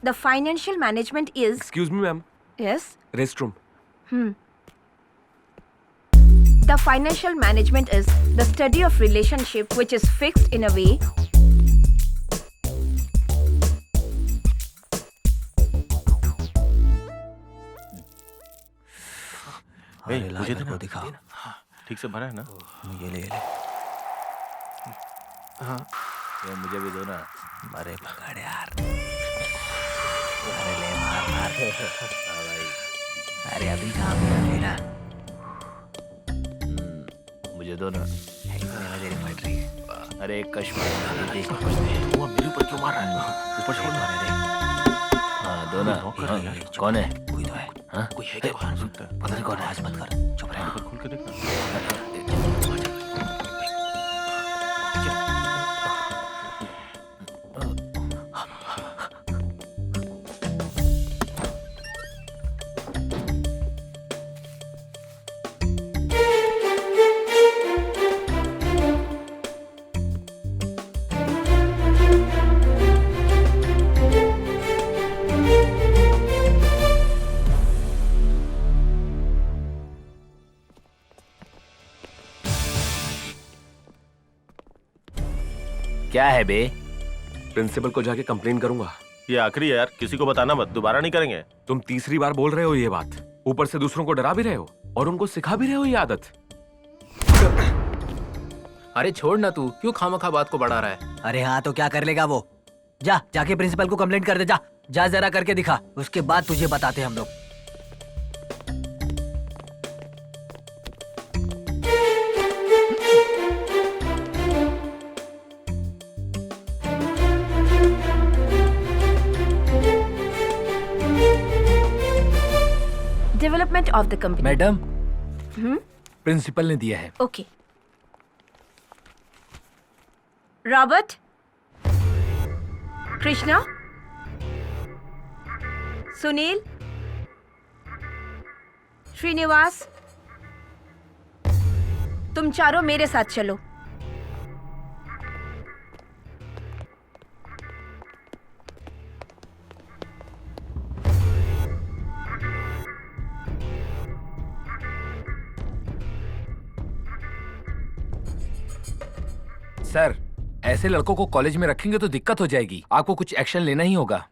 The financial management is... Excuse me, ma'am. Yes? Restroom. The financial management is the study of relationship which is fixed in a way मुझे तो दिखा। ठीक से भरा है ना? ये ले। हाँ। ये मुझे भी दो ना। अरे पकड़ यार। अरे ले मार। हाँ भाई। अरे अभी काम कर लेना। मुझे दो ना। मेरी फट रही है। अरे एक कश मार। वो मेरे ऊपर क्यों मार रहा है? ऊपर छोड़ मार दे। हाँ दो ना। कौन है? कोई तो है। हाँ? कोई है क्या बाहर? पता नहीं कौन है। आज मत कर। चुप रह। खोल के देखना। क्या है बे? प्रिंसिपल को जाके कंप्लेन करूंगा। ये आखिरी है यार, किसी को बताना मत, दोबारा नहीं करेंगे। तुम तीसरी बार बोल रहे हो ये बात, ऊपर से दूसरों को डरा भी रहे हो और उनको सिखा भी रहे हो ये आदत। अरे छोड़ ना, तू क्यों खामखा बात को बढ़ा रहा है? अरे हाँ तो क्या कर लेगा वो? जाके प्रिंसिपल को कंप्लेंट कर दे। जा जरा करके दिखा, उसके बाद तुझे बताते हम लोग। Development of the company. Madam, principal ने दिया है। ओके। रॉबर्ट, कृष्णा, सुनील, श्रीनिवास, तुम चारों मेरे साथ चलो। सर, ऐसे लड़कों को कॉलेज में रखेंगे तो दिक्कत हो जाएगी। आपको कुछ एक्शन लेना ही होगा।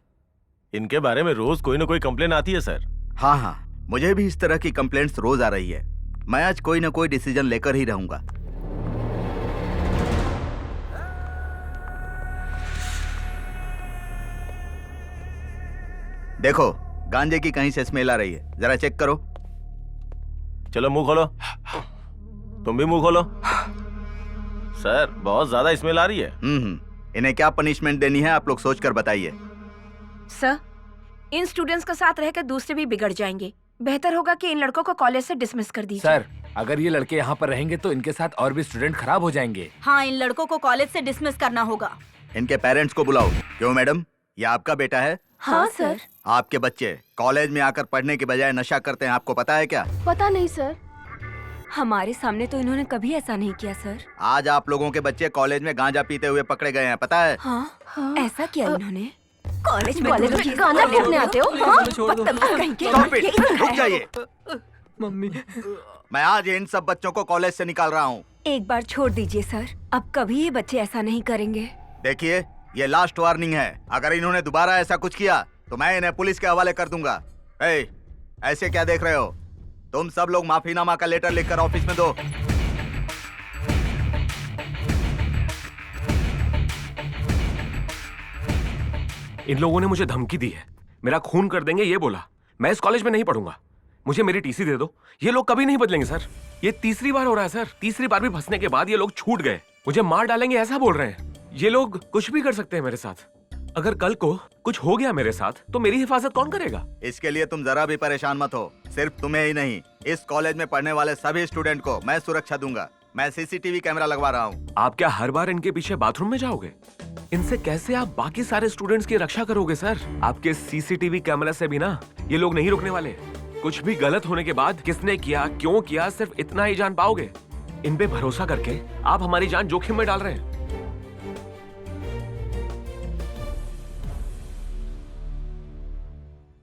इनके बारे में रोज कोई ना कोई कंप्लेन आती है सर। हाँ, मुझे भी इस तरह की कंप्लेंट्स रोज आ रही है। मैं आज कोई ना कोई डिसीजन लेकर ही रहूंगा। देखो, गांजे की कहीं से स्मेल आ रही है, जरा चेक करो। चलो मुंह खोलो। तुम भी मुंह खोलो। सर, बहुत ज्यादा स्मेल आ रही है। इन्हें क्या पनिशमेंट देनी है आप लोग सोच कर बताइए। सर, इन स्टूडेंट्स के साथ रहकर दूसरे भी बिगड़ जाएंगे। बेहतर होगा कि इन लड़कों को कॉलेज से डिसमिस कर दीजिए। सर, अगर ये लड़के यहाँ पर रहेंगे तो इनके साथ और भी स्टूडेंट खराब हो जाएंगे। हाँ, इन लड़कों को कॉलेज से डिसमिस करना होगा। इनके पेरेंट्स को बुलाओ। क्यों मैडम, ये आपका बेटा है? हाँ सर। आपके बच्चे कॉलेज में आकर पढ़ने के बजाय नशा करते हैं, आपको पता है क्या? पता नहीं सर, हमारे सामने तो इन्होंने कभी ऐसा नहीं किया सर। आज आप लोगों के बच्चे कॉलेज में गांजा पीते हुए पकड़े गए हैं, पता है? हाँ, ऐसा किया इन्होंने। कॉलेज में गाना पीने आते हो? रुक जाइए। मम्मी, मैं आज इन सब बच्चों को कॉलेज से निकाल रहा हूँ। एक बार छोड़ दीजिए सर, अब कभी ये बच्चे ऐसा नहीं करेंगे। देखिए, ये लास्ट वार्निंग है। अगर इन्होंने दोबारा ऐसा कुछ किया तो मैं इन्हें पुलिस के हवाले कर दूंगा। ऐसे क्या देख रहे हो? तुम सब लोग माफीनामा का लेटर लिखकर ऑफिस में दो। इन लोगों ने मुझे धमकी दी है, मेरा खून कर देंगे ये बोला। मैं इस कॉलेज में नहीं पढ़ूंगा, मुझे मेरी टीसी दे दो। ये लोग कभी नहीं बदलेंगे सर। ये तीसरी बार हो रहा है सर। तीसरी बार भी फंसने के बाद ये लोग छूट गए, मुझे मार डालेंगे ऐसा बोल रहे हैं। ये लोग कुछ भी कर सकते हैं मेरे साथ। अगर कल को कुछ हो गया मेरे साथ तो मेरी हिफाजत कौन करेगा? इसके लिए तुम जरा भी परेशान मत हो। सिर्फ तुम्हें ही नहीं, इस कॉलेज में पढ़ने वाले सभी स्टूडेंट को मैं सुरक्षा दूंगा। मैं सीसीटीवी कैमरा लगवा रहा हूँ। आप क्या हर बार इनके पीछे बाथरूम में जाओगे? इनसे कैसे आप बाकी सारे स्टूडेंट्स की रक्षा करोगे सर? आपके सीसीटीवी कैमरा से भी ना ये लोग नहीं रुकने वाले। कुछ भी गलत होने के बाद किसने किया, क्यों किया, सिर्फ इतना ही जान पाओगे। इन पे भरोसा करके आप हमारी जान जोखिम में डाल रहे हैं।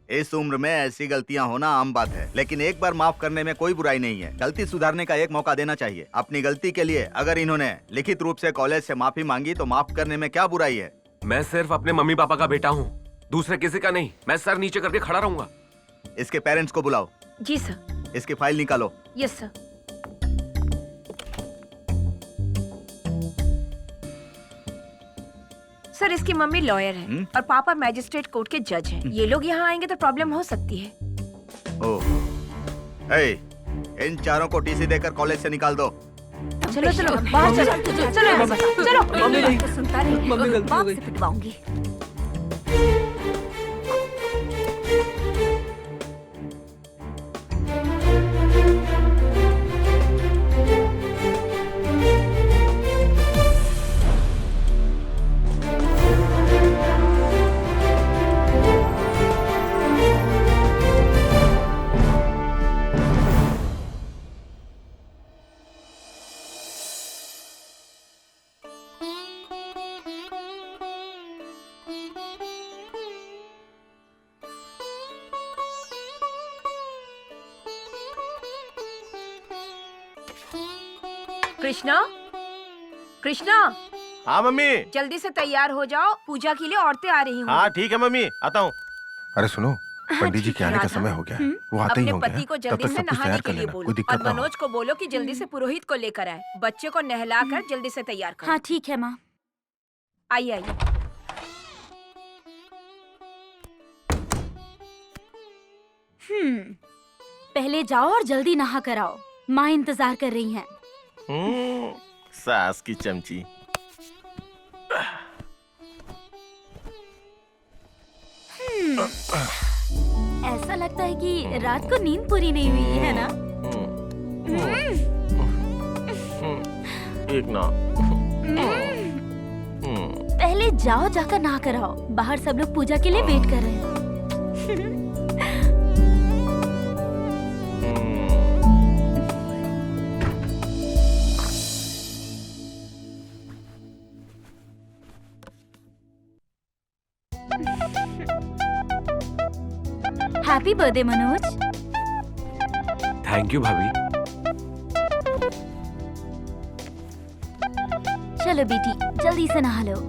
इस उम्र में ऐसी गलतियां होना आम बात है, लेकिन एक बार माफ करने में कोई बुराई नहीं है। गलती सुधारने का एक मौका देना चाहिए। अपनी गलती के लिए अगर इन्होंने लिखित रूप से कॉलेज से माफी मांगी तो माफ करने में क्या बुराई है? मैं सिर्फ अपने मम्मी पापा का बेटा हूँ, दूसरे किसी का नहीं। मैं सर नीचे करके खड़ा रहूंगा। इसके पेरेंट्स को बुलाओ। जी सर। इसकी फाइल निकालो। Yes sir. सर इसकी मम्मी लॉयर है और पापा मैजिस्ट्रेट कोर्ट के जज हैं। ये लोग यहाँ आएंगे तो प्रॉब्लम हो सकती है। ओह, ए, इन चारों को टीसी देकर कॉलेज से निकाल दो। चलो चलो बाहर चलो, चलो यहाँ से, चलो। मम्मी नहीं, तो सुनता नहीं, मम्मी गलती हो बाप गई। से पिटवाऊंगी। कृष्णा, कृष्णा, हाँ मम्मी। जल्दी से तैयार हो जाओ, पूजा के लिए औरतें आ रही हाँ होंगी। ठीक है मम्मी, आता हूँ। अरे सुनो, पंडित जी के आने का राधा, समय हो गया है। वो आते ही अपने होंगे। पति को तब जल्दी तक से सब कुछ नहाने तैयार के कर लिए लेना, बोलो कोई और दिक्कत ना हो। मनोज को बोलो कि जल्दी से पुरोहित को लेकर आए। बच्चे को नहलाकर जल्दी से तैयार करो। हाँ ठीक है माँ। आइए आइए। पहले जाओ और जल्दी नहा कर आओ, माँ इंतजार कर रही हैं। सास की चमची। ऐसा लगता है कि रात को नींद पूरी नहीं हुई है ना? एक ना। पहले जाओ, जाकर नहा कर आओ। बाहर सब लोग पूजा के लिए वेट कर रहे हैं। Happy birthday Manoj. Thank you भाभी। चलो बेटी, जल्दी से नहा लो।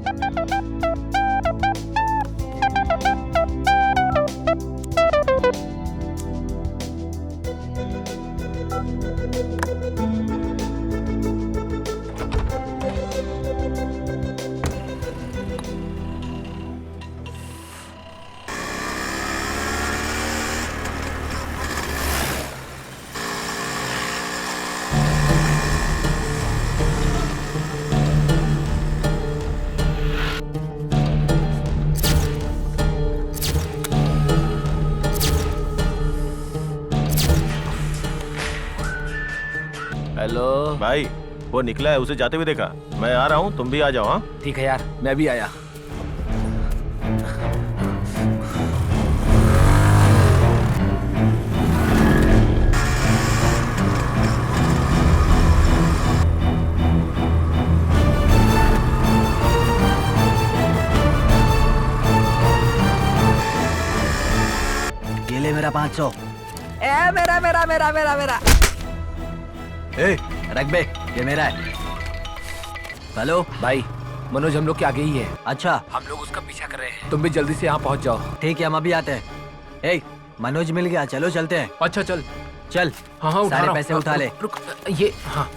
हेलो भाई, वो निकला है, उसे जाते हुए देखा। मैं आ रहा हूँ, तुम भी आ जाओ। हाँ ठीक है यार, मैं भी आया। ये ले मेरा 500। ए मेरा मेरा मेरा मेरा मेरा ए, रख बे, ये मेरा है। हेलो भाई, मनोज हम लोग के आगे ही है। अच्छा हम लोग उसका पीछा कर रहे हैं। तुम भी जल्दी से यहाँ पहुँच जाओ। ठीक है, हम अभी आते हैं। ए, मनोज मिल गया, चलो चलते हैं। अच्छा चल। चल, हाँ हाँ, उठा सारे रहा हूँ। पैसे उठा ले। रुक, ये हाँ।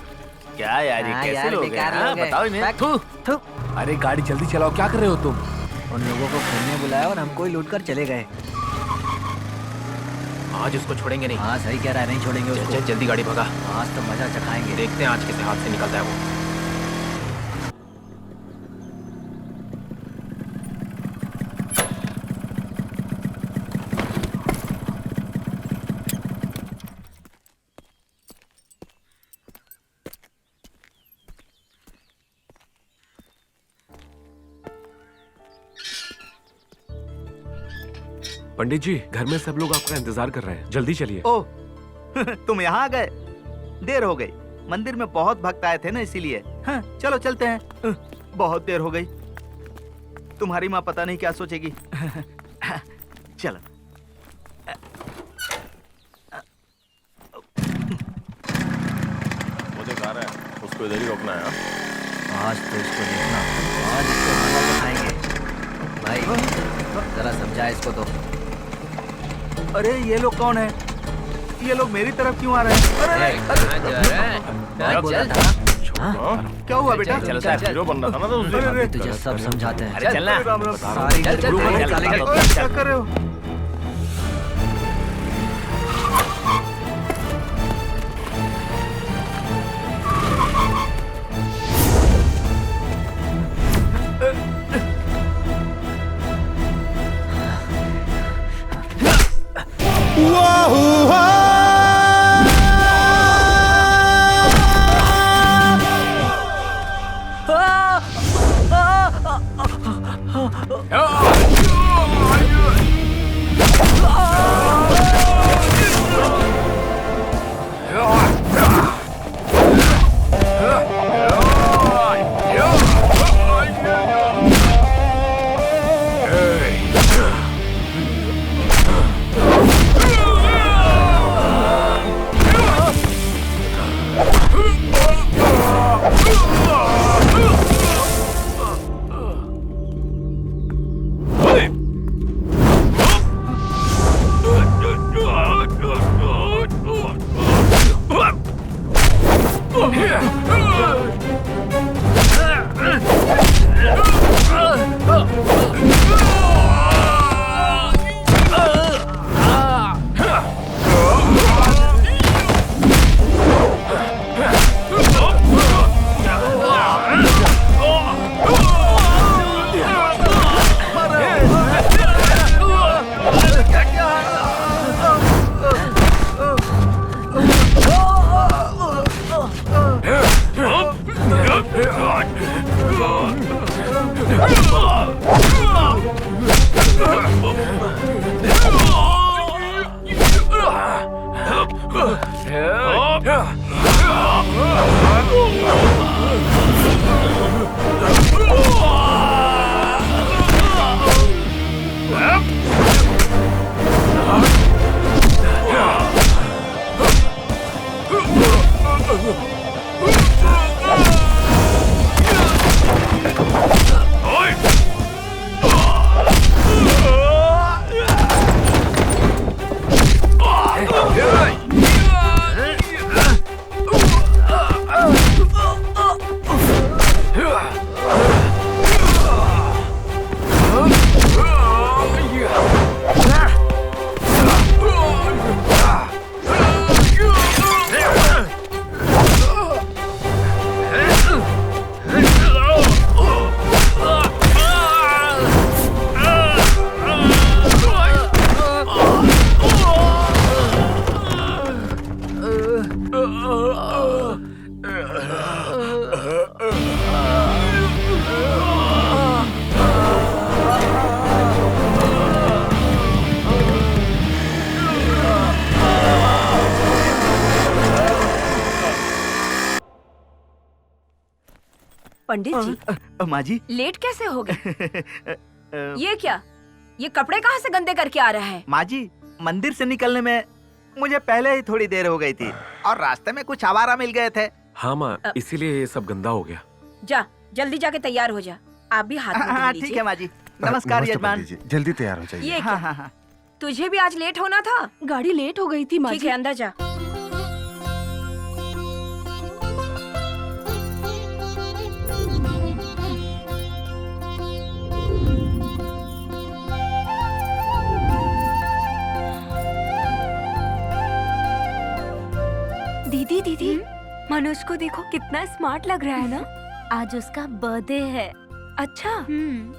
क्या यार, ये हाँ कैसे यार, लोग हैं? बेकार हाँ, लोग हैं। बताओ इन्हें। थू। थू। अरे गाड़ी जल्दी चलाओ, क्या कर रहे हो तुम? उन लोगों को घूमने बुलाया और हमको ही लूट कर चले गए। आज उसको छोड़ेंगे नहीं। हाँ सही कह रहा है, नहीं छोड़ेंगे चल उसको। चल, जल्दी गाड़ी भगा। आज तो मजा चखाएंगे। देखते हैं आज किस हाथ से निकलता है वो। पंडित जी, घर में सब लोग आपका इंतजार कर रहे हैं, जल्दी चलिए। ओह तुम यहाँ आ गए, देर हो गई। मंदिर में बहुत भक्त आए थे ना, इसीलिए। हाँ, चलो चलते हैं। बहुत देर हो गई। तुम्हारी माँ पता नहीं क्या सोचेगी। चलो। मुझे कहा रहा है उसको इधर ही रोकना है। हाँ? आज तो इसको देखना, आज इसको मजा तो खाएंगे। भाई जरा समझा इसको तो। अरे ये लोग कौन है? ये लोग मेरी तरफ क्यों आ रहे हैं? मैं बोला था ना, हाँ? क्या हुआ बेटा? चल साहब, हीरो बनना था ना तो उस दिन। अभी तुझे सब समझाते हैं। अरे चलना। सारी क्या कर रहे हो? पंडित जी, माँ जी। लेट कैसे हो गए? ये क्या? ये कपड़े कहाँ से गंदे करके आ रहा है? माँ जी, मंदिर से निकलने में मुझे पहले ही थोड़ी देर हो गई थी और रास्ते में कुछ आवारा मिल गए थे। हाँ माँ, इसीलिए ये सब गंदा हो गया। जा, जल्दी जाके तैयार हो जा। आप भी हाथ मुंह धो हाँ लीजिए। ठीक है माँ जी। नमस्कार नमस्ते यजमान। पंडित जी, जल्दी तैयार हो जाइए। ये क्या? हाँ। तुझे भी आज लेट होना था? गाड़ी लेट हो गई थी माँ ठीक जी। है, अंदर जा। दीदी दीदी, मनोज को देखो कितना स्मार्ट लग रहा है ना। आज उसका बर्थडे है। अच्छा, हम्म।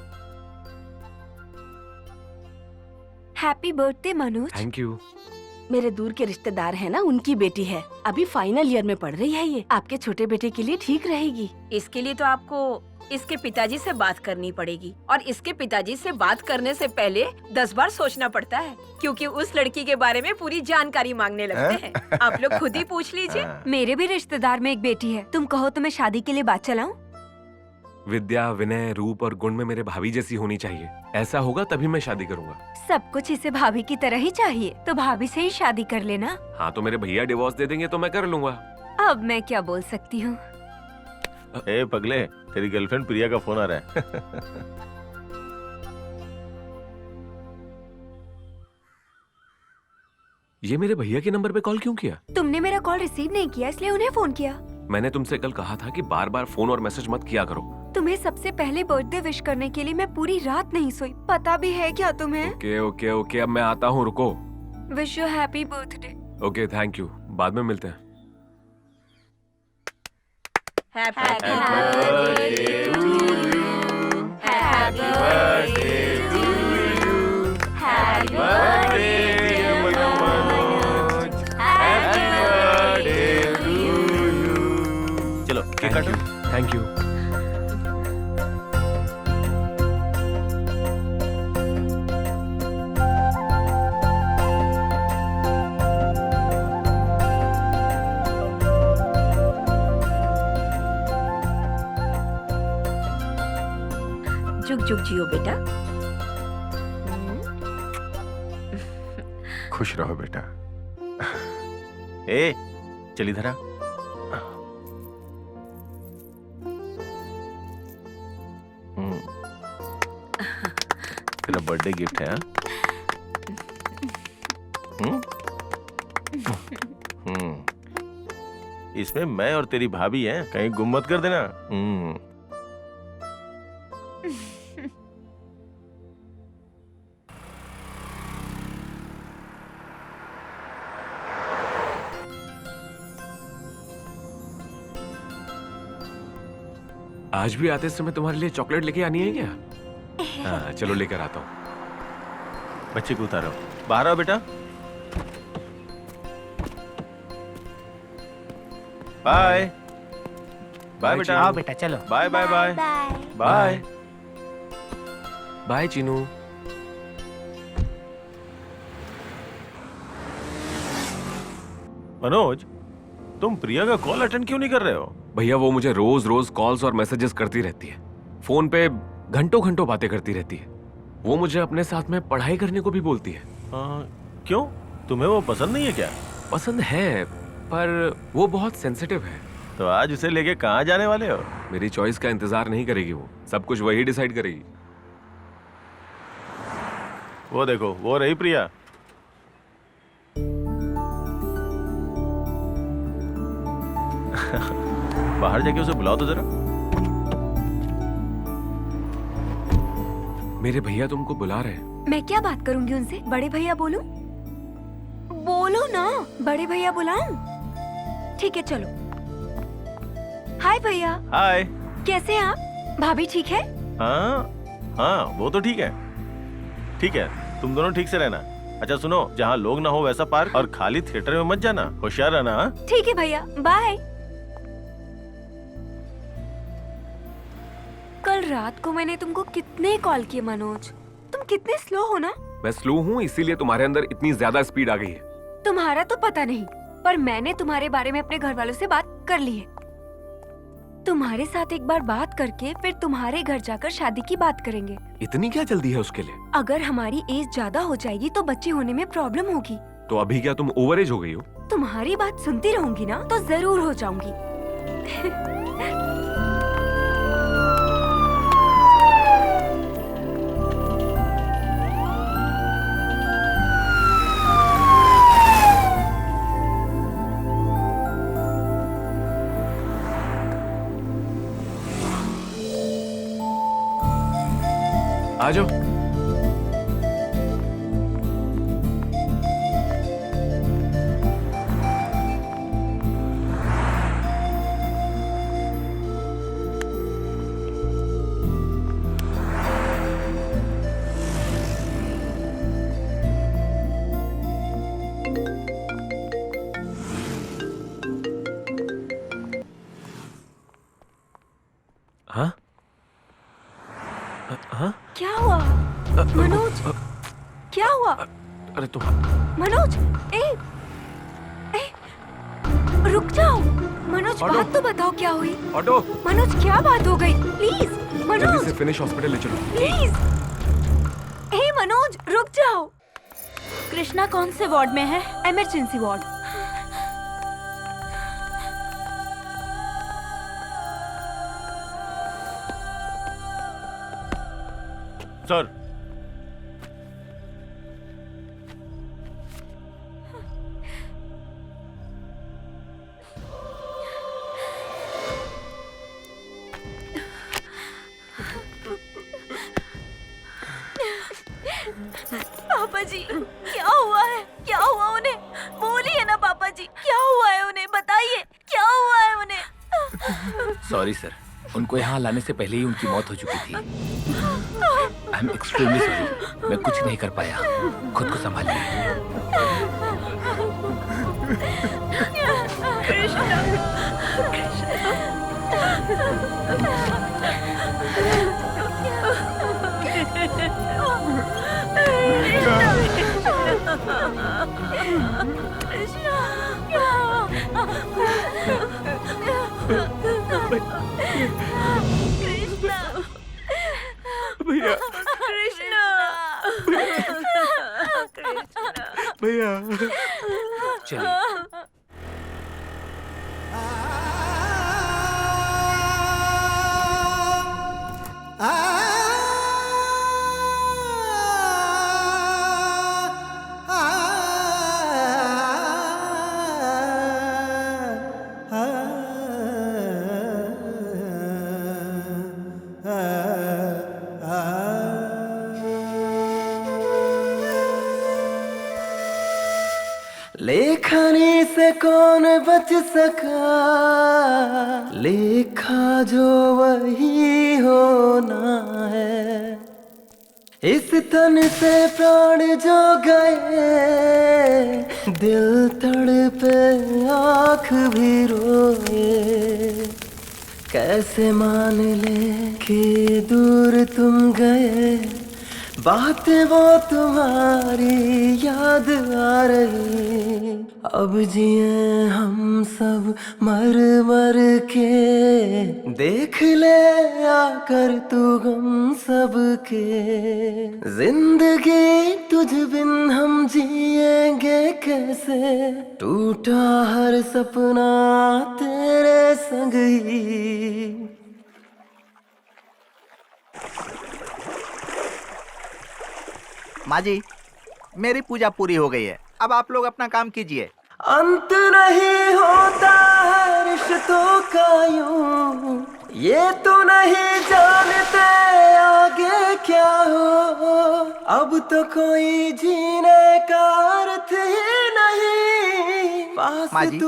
Happy birthday Manoj. Thank you. मेरे दूर के रिश्तेदार हैं ना, उनकी बेटी है, अभी फाइनल ईयर में पढ़ रही है। ये आपके छोटे बेटे के लिए ठीक रहेगी। इसके लिए तो आपको इसके पिताजी से बात करनी पड़ेगी, और इसके पिताजी से बात करने से पहले 10 बार सोचना पड़ता है, क्योंकि उस लड़की के बारे में पूरी जानकारी मांगने लगते हैं। आप लोग खुद ही पूछ लीजिए। मेरे भी रिश्तेदार में एक बेटी है। तुम कहो तो मैं शादी के लिए बात चलाऊं? विद्या, विनय, रूप और गुण में मेरे भाभी जैसी होनी चाहिए। ऐसा होगा तभी मैं शादी करूंगा। सब कुछ इसे भाभी की तरह ही चाहिए, तो भाभी से ही शादी कर लेना। हाँ तो मेरे भैया डिवोर्स दे देंगे तो मैं कर लूंगा। अब मैं क्या बोल सकती हूँ। ए पगले, तेरी गर्लफ्रेंड प्रिया का फोन आ रहा है। ये मेरे भैया के नंबर पे कॉल क्यों किया? तुमने मेरा कॉल रिसीव नहीं किया, इसलिए उन्हें फोन किया। मैंने तुमसे कल कहा था कि बार बार फोन और मैसेज मत किया करो। तुम्हें सबसे पहले बर्थडे विश करने के लिए मैं पूरी रात नहीं सोई। पता भी है क्या तुम्हें? ओके ओके ओके, अब मैं आता हूँ, रुको। Wish you happy birthday. Okay thank you, बाद में मिलते हैं। Happy birthday to you. Happy birthday to you. Happy birthday dear Manoj. Happy birthday to you. चलो केक काटो। Thank you. जुग जुग जियो बेटा। खुश रहो बेटा। ए चल इधर आ। तेरा बर्थडे गिफ्ट है। हाँ? इसमें मैं और तेरी भाभी हैं, कहीं गुम मत कर देना। आज भी आते समय तुम्हारे लिए चॉकलेट लेके आनी है क्या? हाँ चलो लेकर आता हूँ। बच्चे को उतारो, बाहर आओ बेटा। बाय बाय बेटा। आओ बेटा चलो। Bye bye bye bye. Bye Chinu. Manoj, तुम प्रिया का कॉल अटेंड क्यों नहीं कर रहे हो? भैया वो मुझे रोज रोज कॉल्स और मैसेजेस करती रहती है, फोन पे घंटों घंटों बातें करती रहती है। वो मुझे अपने साथ में पढ़ाई करने को भी बोलती है। क्यों, तुम्हें वो पसंद नहीं है क्या? पसंद है पर वो बहुत सेंसिटिव है। तो आज उसे लेके कहाँ जाने वाले हो? मेरी चॉइस का इंतजार नहीं करेगी, वो सब कुछ वही डिसाइड करेगी। वो देखो, वो रही प्रिया। बाहर जाके उसे बुलाओ तो जरा। मेरे भैया तुमको बुला रहे हैं। मैं क्या बात करूंगी उनसे? बड़े भैया बोलूं? बोलो ना, बड़े भैया बुलाऊं? ठीक है चलो। हाय भैया। हाय। कैसे हैं आप? भाभी ठीक है? हाँ वो तो ठीक है। ठीक है, तुम दोनों ठीक से रहना। अच्छा सुनो, जहाँ लोग ना हो वैसा पार्क, और खाली थिएटर में मत जाना, होशियार रहना। हाँ? ठीक है भैया, बाय। कल रात को मैंने तुमको कितने कॉल किए मनोज, तुम कितने स्लो हो ना। मैं स्लो हूँ इसीलिए तुम्हारे अंदर इतनी ज्यादा स्पीड आ गई है। तुम्हारा तो पता नहीं, पर मैंने तुम्हारे बारे में अपने घर वालों से बात कर ली है। तुम्हारे साथ एक बार बात करके फिर तुम्हारे घर जाकर शादी की बात करेंगे। इतनी क्या जल्दी है उसके लिए? अगर हमारी एज ज्यादा हो जाएगी तो बच्चे होने में प्रॉब्लम होगी। तो अभी क्या तुम ओवर एज हो गई हो? तुम्हारी बात सुनती रहूंगी ना तो जरूर हो जाऊंगी। आ जाओ। हाँ हाँ क्या हुआ मनोज? क्या हुआ अरे तुम मनोज? ए रुक जाओ मनोज, ऑटो। बात तो बताओ क्या हुई? ऑटो मनोज क्या बात हो गई? प्लीज जल्दी मनोज, से फिनिश हॉस्पिटल ले चलो। प्लीज। ए मनोज रुक जाओ। कृष्णा कौन से वार्ड में है? Emergency ward. सर पापा जी क्या हुआ है? क्या हुआ उन्हें? बोलिए ना पापा जी, क्या हुआ है उन्हें? बताइए क्या हुआ है उन्हें? सॉरी सर, उनको यहाँ लाने से पहले ही उनकी मौत हो चुकी थी। आई एम एक्सट्रीमली सॉरी, मैं कुछ नहीं कर पाया। खुद को संभालिए। भैया भैया चलिए। लेखनी से कौन बच सका, लेखा जो वही होना है। इस तन से प्राण जो गए, दिल तड़पे आँख भी रोए। कैसे मान ले कि दूर तुम गए, बातें वो तुम्हारी याद आ रही। अब जिए हम सब मर मर के, देख ले आकर तू गम सब के। जिंदगी तुझ बिन हम जिएंगे कैसे, टूटा हर सपना तेरे संग ही। माँ जी, मेरी पूजा पूरी हो गई है, अब आप लोग अपना काम कीजिए। अंत नहीं होता है रिश्तों का यूं, ये तो नहीं जानते आगे क्या हो। अब तो कोई जीने का अर्थ ही नहीं। माँ जी,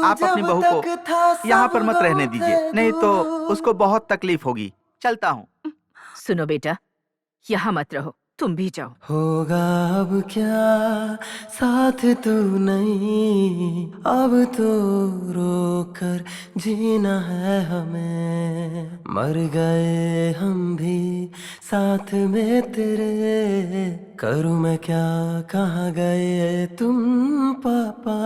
आप अपनी बहू को यहाँ पर मत रहने दीजिए, नहीं तो उसको बहुत तकलीफ होगी। चलता हूँ। सुनो बेटा, यहाँ मत रहो, तुम भी जाओ। होगा अब क्या साथ तू नहीं, अब तो रोकर जीना है हमें। मर गए हम भी साथ में तेरे, करूँ मैं क्या, कहाँ गए तुम पापा।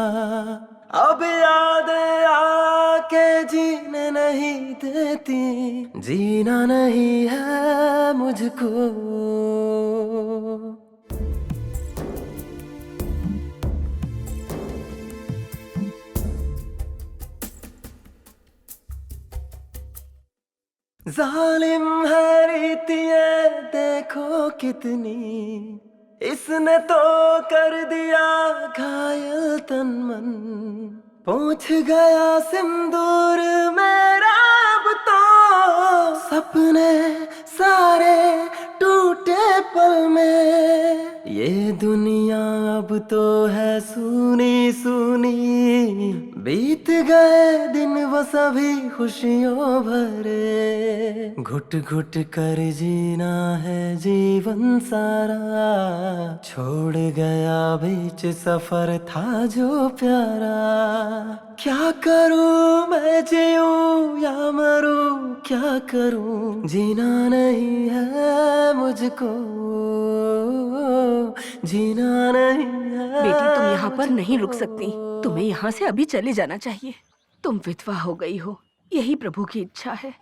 अब याद आके जीने नहीं देती, जीना नहीं है मुझको। जालिम है रीतियां देखो कितनी, इसने तो कर दिया घायल तन मन। पहुंच गया सिंदूर मेरा, अब तो सपने सारे टूटे पल में। ये दुनिया अब तो है सुनी सुनी, बीत गए दिन वो सभी खुशियों भरे, घुट घुट कर जीना है जीवन सारा, छोड़ गया बीच सफर था जो प्यारा। क्या करूं मैं, जीऊं या मरूं, क्या करूं, जीना नहीं है मुझको, जीना नहीं है। बेटी तुम यहाँ पर नहीं रुक सकती, तुम्हें यहाँ से अभी चले जाना चाहिए। तुम विधवा हो गई हो, यही प्रभु की इच्छा है।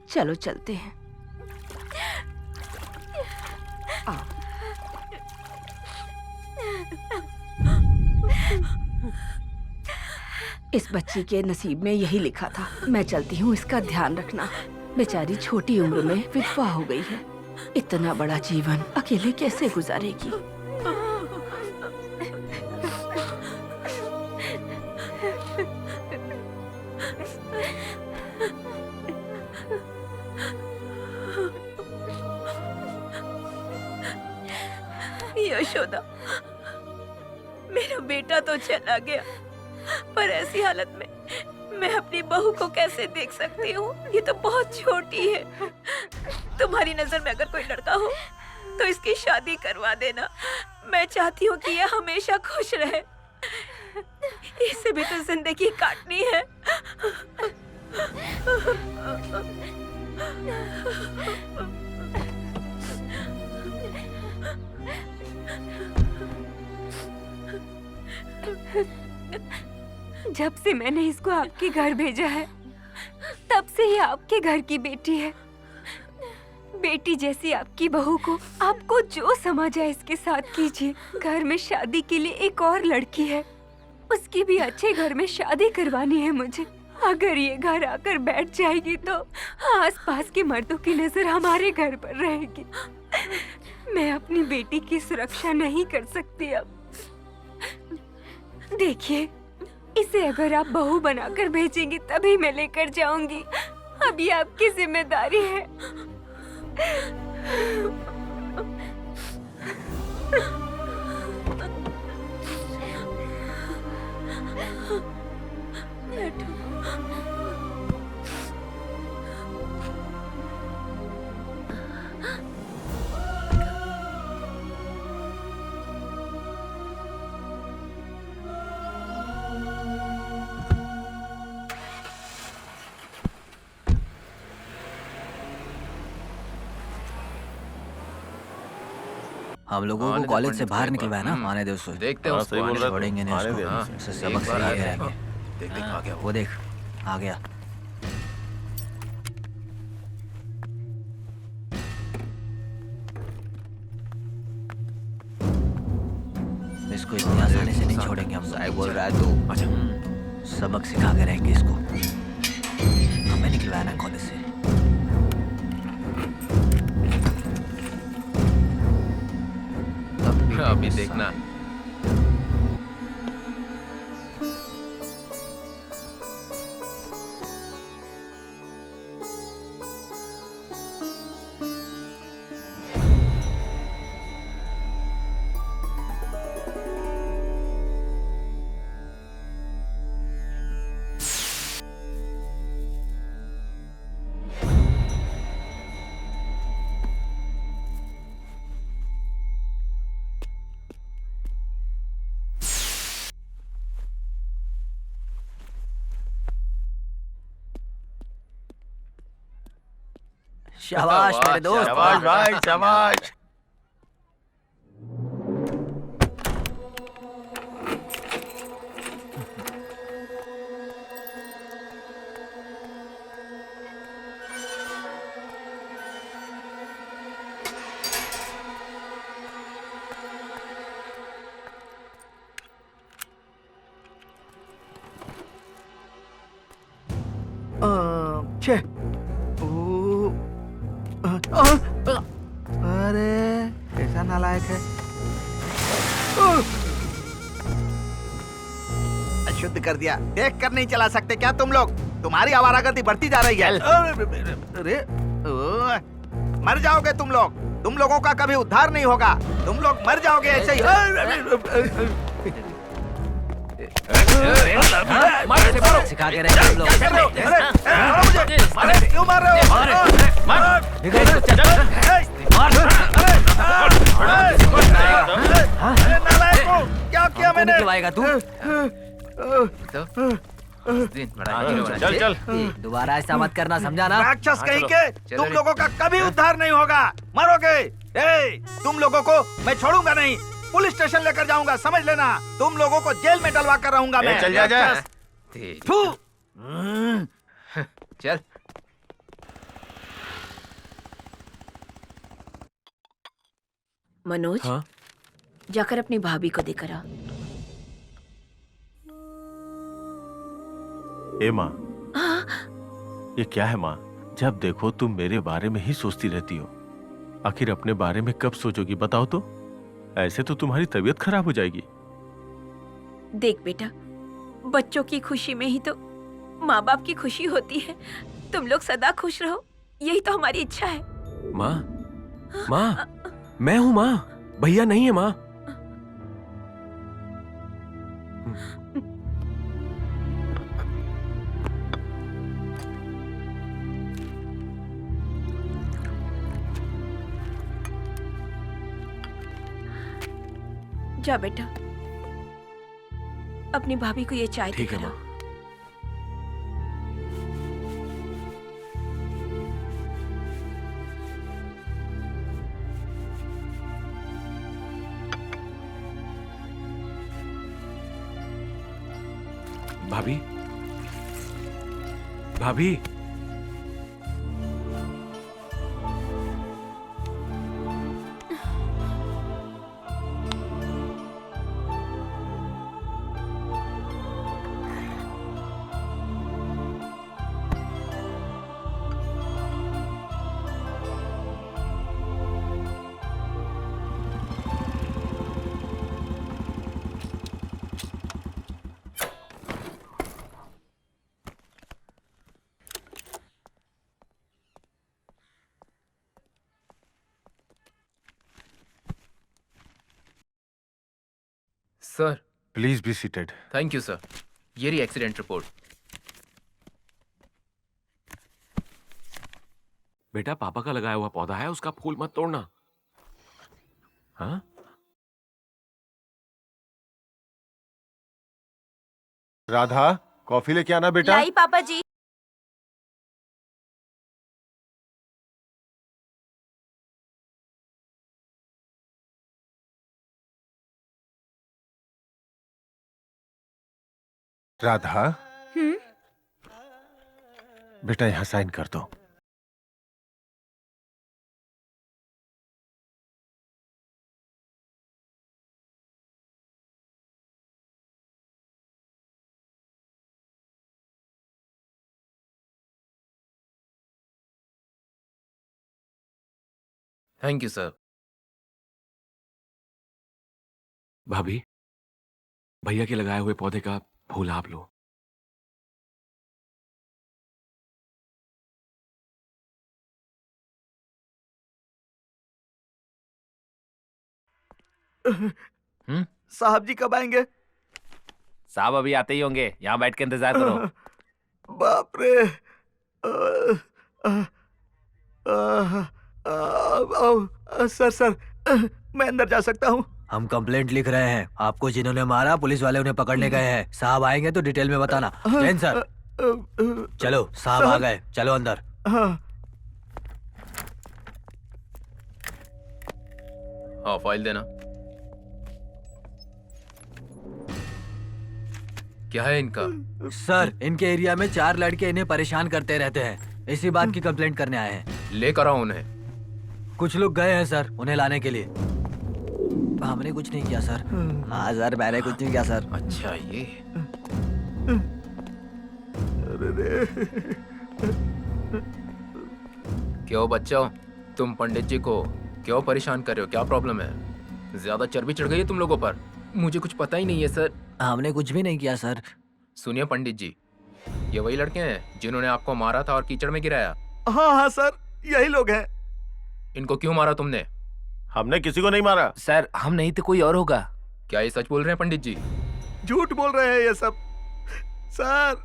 चलो चलते हैं। आओ। इस बच्ची के नसीब में यही लिखा था। मैं चलती हूँ, इसका ध्यान रखना। बेचारी छोटी उम्र में विधवा हो गई है, इतना बड़ा जीवन अकेले कैसे गुजारेगी। यशोदा, मेरा बेटा तो चला गया, पर ऐसी हालत में मैं अपनी बहू को कैसे देख सकती हूँ? ये तो बहुत छोटी है। तुम्हारी नजर में अगर कोई लड़का हो तो इसकी शादी करवा देना। मैं चाहती हूँ कि ये हमेशा खुश रहे। इसे भी तो जिंदगी काटनी है। जब से मैंने इसको आपके घर भेजा है, तब से ही आपके घर की बेटी है। बेटी जैसी आपकी बहू को आपको जो समझ आए इसके साथ कीजिए। घर में शादी के लिए एक और लड़की है, उसकी भी अच्छे घर में शादी करवानी है मुझे। अगर ये घर आकर बैठ जाएगी तो आसपास के मर्दों की नजर हमारे घर पर रहेगी। मैं अपनी बेटी की सुरक्षा नहीं कर सकती अब। देखिए, इसे अगर आप बहू बनाकर भेजेंगी तभी मैं लेकर जाऊंगी। अब ये आपकी जिम्मेदारी है। हम लोगों को कॉलेज से बाहर निकलवाया ना, आने दे उसको। देखते हैं उसको, आने दे। छोड़ेंगे नहीं आने दे। उसको, उससे सबक सिखा के रहेंगे। देख देख आ गया वो देख, आ गया। इसको इतनी आसानी से नहीं छोड़ेंगे हम। साहब बोल रहा है तू। अच्छा, सबक सिखा के रहेंगे इसको। हमें निकलवाया ना कॉलेज से। अभी देखना। शाबाश मेरे दोस्त। शाबाश भाई, शाबाश। छे। अरे कैसा नालायक है। अशुद्ध कर दिया। देख कर नहीं चला सकते क्या तुम लोग? तुम्हारी आवारागर्दी बढ़ती जा रही है। अरे मर जाओगे तुम लोग। तुम लोगों का कभी उद्धार नहीं होगा। तुम लोग मर जाओगे ऐसे ही। सिखा के रहेंगे हम लोग। क्यों मार रहे हो? निकल इसको, चल। क्या किया हमको मैंने? निकलवाएगा तू? चल चल। दोबारा ऐसा मत करना, समझा ना? राक्षस कहीं के तुम लोगों का कभी उद्धार नहीं होगा, मरोगे। तुम लोगों को मैं छोड़ूंगा नहीं, पुलिस स्टेशन लेकर जाऊंगा, समझ लेना। तुम लोगों को जेल में डलवा कर रहूंगा मैं। चल जा जा। चल। मनोज, हाँ? जाकर अपनी भाभी को देकर आ। ए माँ, ये क्या है माँ? जब देखो तुम मेरे बारे में ही सोचती रहती हो। आखिर अपने बारे में कब सोचोगी बताओ तो? ऐसे तो तुम्हारी तबीयत खराब हो जाएगी। देख बेटा, बच्चों की खुशी में ही तो माँ बाप की खुशी होती है। तुम लोग सदा खुश रहो, यही तो हमारी इच्छा है। माँ, माँ, मैं हूँ माँ, भैया नहीं है माँ। जा बेटा, अपनी भाभी को ये चाय ठीक है दिखा। माँ। भाभी, भाभी, sir, please be seated. Thank you sir. ये रही एक्सीडेंट रिपोर्ट। बेटा पापा का लगाया हुआ पौधा है, उसका फूल मत तोड़ना। हाँ? राधा, कॉफी लेके आना बेटा। लाई पापा जी। राधा, बेटा यहाँ साइन कर दो। Thank you sir. भाभी, भैया के लगाए हुए पौधे का फूल आप लो। साहब जी कब आएंगे? साहब अभी आते ही होंगे, यहाँ बैठ के इंतजार करो। बाप रे। सर, मैं अंदर जा सकता हूँ? हम कंप्लेंट लिख रहे हैं। आपको जिन्होंने मारा पुलिस वाले उन्हें पकड़ने गए हैं। साहब आएंगे तो डिटेल में बताना। जैन सर, चलो साहब आ गए, चलो अंदर। हाँ, फाइल देना। क्या है इनका? सर, इनके एरिया में 4 लड़के इन्हें परेशान करते रहते हैं। इसी बात की कंप्लेंट करने आए हैं। लेकर आओ उन्हें। कुछ लोग गए हैं सर उन्हें लाने के लिए। हमने कुछ नहीं किया सर। हाँ सर, मैंने कुछ नहीं किया सर। अच्छा ये। क्यों बच्चों, तुम पंडित जी को क्यों परेशान कर रहे हो? क्या प्रॉब्लम है? ज्यादा चर्बी चढ़ गई है तुम लोगों पर? मुझे कुछ पता ही नहीं है सर। हमने कुछ भी नहीं किया सर। सुनिए पंडित जी, ये वही लड़के हैं जिन्होंने आपको मारा था और कीचड़ में गिराया? हाँ सर, यही लोग हैं। इनको क्यों मारा तुमने? हमने किसी को नहीं मारा सर, हम नहीं तो कोई और होगा। क्या ये सच बोल रहे हैं पंडित जी? झूठ बोल रहे हैं ये सब। सर,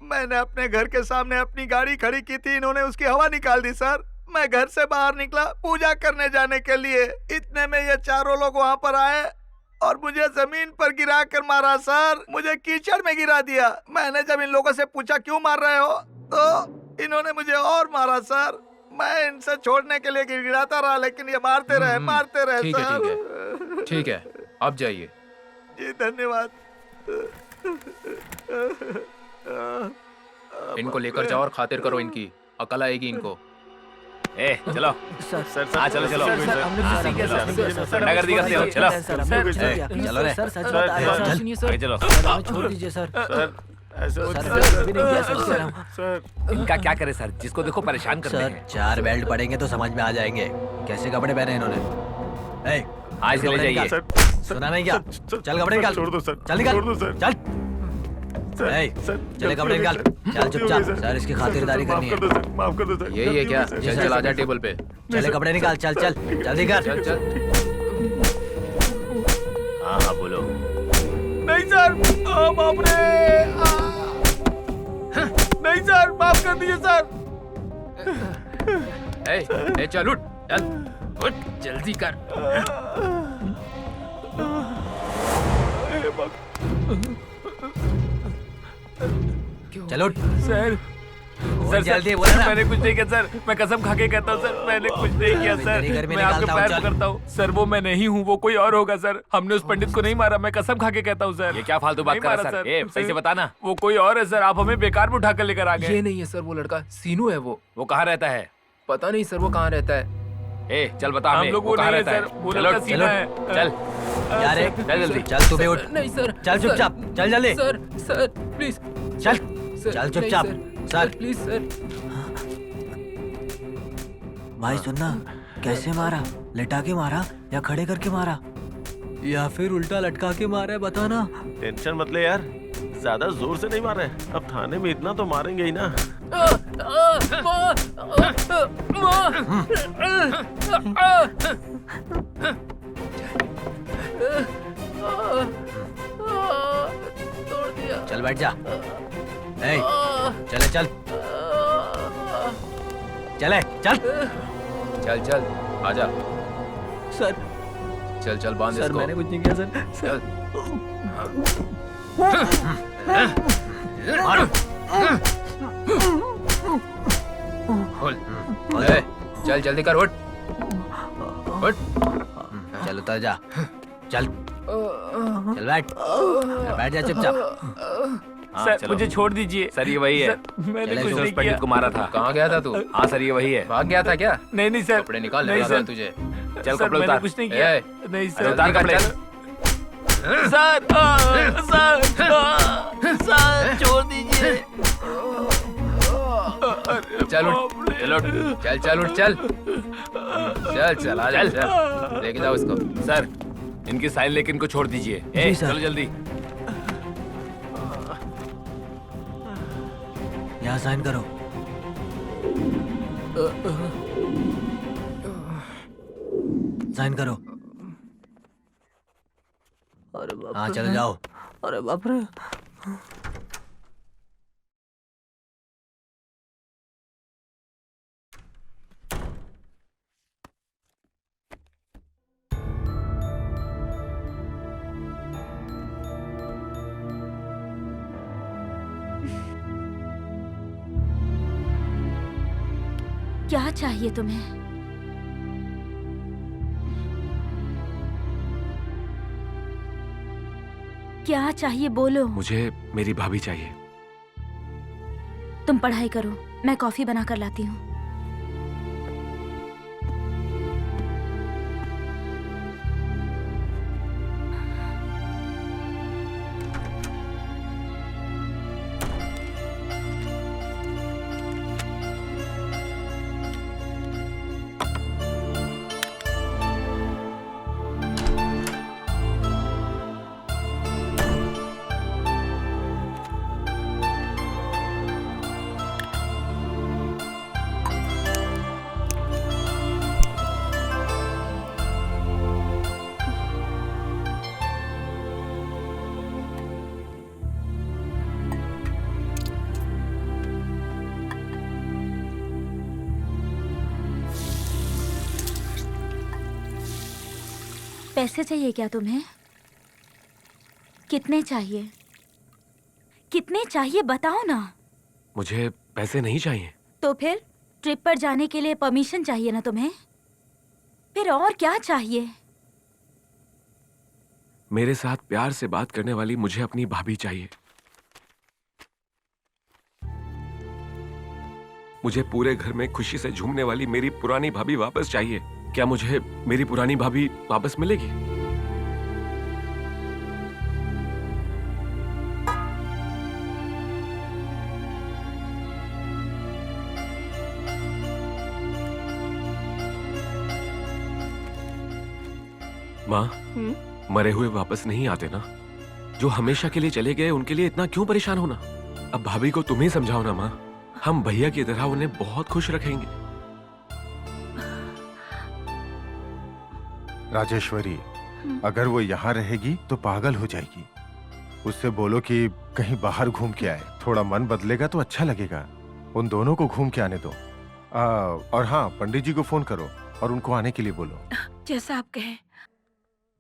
मैंने अपने घर के सामने अपनी गाड़ी खड़ी की थी, इन्होंने उसकी हवा निकाल दी सर। मैं घर से बाहर निकला पूजा करने जाने के लिए, इतने में ये चारों लोग वहाँ पर आए और मुझे जमीन पर गिरा कर मारा सर। मुझे कीचड़ में गिरा दिया। मैंने जब इन लोगों से पूछा क्यों मार रहे हो, तो इन्होंने मुझे और मारा सर। मैं इनसे छोड़ने के लिए गिराता रहा, लेकिन ये मारते रहे ठीक है, सर। ठीक है, ठीक है, आप जाइए। जी धन्यवाद। इनको लेकर जाओ और खातिर करो इनकी, अकल आएगी इनको। ए चलो सर हाँ चलो चलो गुंडागर्दी करते हो, चलो चलो रे सर सच बताया सर। आगे चलो। हमें छोड़ दीजिए सर। सर भी नहीं किया सर। इनका क्या करे सर, जिसको देखो परेशान करते सर हैं। 4 बेल्ट पड़ेंगे तो समझ में आ जाएंगे कैसे कपड़े पहने इन्होंने। ए, आज से ले कपड़े जाइए। निकाल। सुना नहीं क्या? चल कपड़े निकाल। छोड़ दो सर, चल निकाल। छोड़ दो सर। चल चले कपड़े निकाल। चल चुपचाप। सर इसकी खातिरदारी करनी है। माफ कर दो सर। यही है क्या? चल चल आजा टेबल पे। चले कपड़े निकाल। चल चल जल्दी कर। चल चल। हाँ हाँ बोलो। नहीं सर, बाप रे। नहीं सर, माफ कर दीजिए सर। ए चल उठ, चल उठ, जल्दी कर। चल उठ। सर सर जल्दी बोला ना। मैंने कुछ नहीं किया सर, मैं कसम खा के कहता हूँ सर, मैंने कुछ नहीं किया सर। तेरी घर में मैं आपके निकालता हूँ, पैर चल। पकड़ता हूँ सर, वो मैं नहीं हूँ, वो कोई और होगा सर। हमने उस पंडित को नहीं मारा, मैं कसम खा के कहता हूँ सर। ये क्या फालतू बात कर रहा सर? ए सही से बताना। वो कोई और है सर, आप हमें बेकार में उठा कर लेकर आ गए। ये नहीं है सर, वो लड़का सीनू है। वो कहाँ रहता है? पता नहीं सर, वो कहाँ रहता है। ए चल बता हम हमें, लोग वो वो कहाँ नहीं है रहता है? सर, वो चलो, लड़का सीना है। चल यार रे, चल जल्दी। चल तू भी उठ। नहीं सर, चल चुपचाप। चल जल्दी। सर सर प्लीज चल सर, चल नहीं, चुपचाप। Sir, sir please sir. भाई सुनना, कैसे मारा? लिटा के मारा या खड़े करके मारा या फिर उल्टा लटका के मारा है, बताना। टेंशन मत ले यार, ज्यादा जोर से नहीं मार रहे। अब थाने में इतना तो मारेंगे ही ना। चल बैठ जा। ए, चले चल चले चल। चल चल आजा। सर चल चल बांध सर इसको। मैंने कुछ नहीं किया सर। चल मारो। खोल। ए, चल जल्दी कर, उठ उठ। चल उतर जा। चल चल बैठ। बैठ जा चुपचाप। हाँ, सर चलो। मुझे छोड़ दीजिए। सर ये वही है, मैंने चले, कुछ उस नहीं उस पंडित किया। को मारा था। कहाँ गया था तू? हाँ सर ये वही है। भाग गया था क्या? नहीं नहीं सर, कपड़े निकाल, नहीं लगा सर। रहा तुझे। चल सर, कपड़े मैंने उतार। कुछ नहीं किया। ए, नहीं अरे सर, उतार कपड़े। सर सर छोड़ दीजिए। चल उठ, चल उठ, चल चल उठ, चल चल चल आजा, चल लेके जाओ इसको। सर इनकी साइन लेके इनको छोड़ दीजिए। ए जी, सर। चलो जल्दी। यहाँ साइन करो। साइन करो। अरे बाप हाँ रे। चलो जाओ। अरे बाप रे। क्या चाहिए तुम्हें? क्या चाहिए बोलो। मुझे मेरी भाभी चाहिए। तुम पढ़ाई करो, मैं कॉफी बना कर लाती हूँ। पैसे चाहिए क्या तुम्हें? कितने चाहिए? कितने चाहिए बताओ ना। मुझे पैसे नहीं चाहिए। तो फिर ट्रिप पर जाने के लिए परमिशन चाहिए ना तुम्हें? फिर और क्या चाहिए? मेरे साथ प्यार से बात करने वाली मुझे अपनी भाभी चाहिए। मुझे पूरे घर में खुशी से झूमने वाली मेरी पुरानी भाभी वापस चाहिए। क्या मुझे मेरी पुरानी भाभी वापस मिलेगी? माँ, मरे हुए वापस नहीं आते ना। जो हमेशा के लिए चले गए उनके लिए इतना क्यों परेशान होना? अब भाभी को तुम ही समझाओ ना माँ। हम भैया की तरह उन्हें बहुत खुश रखेंगे। राजेश्वरी, अगर वो यहाँ रहेगी तो पागल हो जाएगी। उससे बोलो कि कहीं बाहर घूम के आए। थोड़ा मन बदलेगा तो अच्छा लगेगा। उन दोनों को घूम के आने दो। और हाँ, पंडित जी को फोन करो और उनको आने के लिए बोलो। जैसा आप कहें।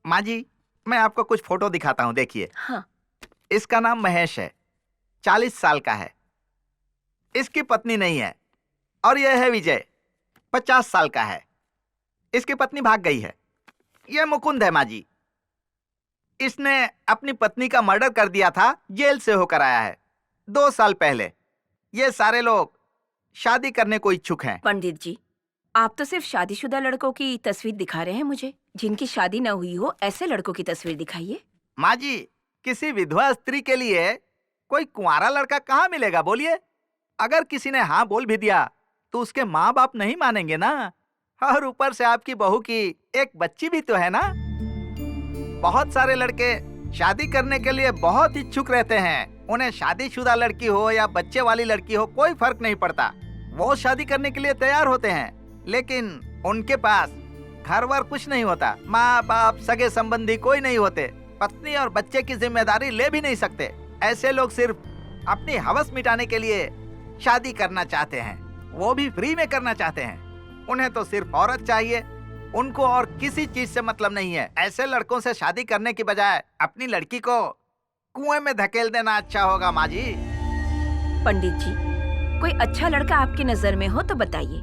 माँ जी, मैं आपको कुछ फोटो दिखाता हूँ, देखिए। हाँ। इसका नाम महेश है, 40 साल का है। इसकी पत्नी नहीं है। और यह है विजय, 50 साल का है। इसकी पत्नी भाग गई है। यह मुकुंद है माँ जी। इसने अपनी पत्नी का मर्डर कर दिया था, जेल से होकर आया है 2 साल पहले। ये सारे लोग शादी करने को इच्छुक हैं। पंडित जी, आप तो सिर्फ शादीशुदा लड़कों की तस्वीर दिखा रहे हैं मुझे। जिनकी शादी न हुई हो ऐसे लड़कों की तस्वीर दिखाइए। माँ जी, किसी विधवा स्त्री के लिए कोई कुंवारा लड़का कहाँ मिलेगा बोलिए? अगर किसी ने हाँ बोल भी दिया तो उसके माँ बाप नहीं मानेंगे ना। और ऊपर से आपकी बहू की एक बच्ची भी तो है ना। बहुत सारे लड़के शादी करने के लिए बहुत इच्छुक रहते हैं। उन्हें शादीशुदा लड़की हो या बच्चे वाली लड़की हो, कोई फर्क नहीं पड़ता। वो शादी करने के लिए तैयार होते हैं, लेकिन उनके पास घर वर कुछ नहीं होता। माँ बाप, सगे संबंधी कोई नहीं होते। पत्नी और बच्चे की जिम्मेदारी ले भी नहीं सकते। ऐसे लोग सिर्फ अपनी हवस मिटाने के लिए शादी करना चाहते हैं, वो भी फ्री में करना चाहते हैं। उन्हें तो सिर्फ औरत चाहिए, उनको और किसी चीज से मतलब नहीं है। ऐसे लड़कों से शादी करने की बजाय अपनी लड़की को कुएं में धकेल देना अच्छा होगा माँ जी। पंडित जी, कोई अच्छा लड़का आपकी नजर में हो तो बताइए।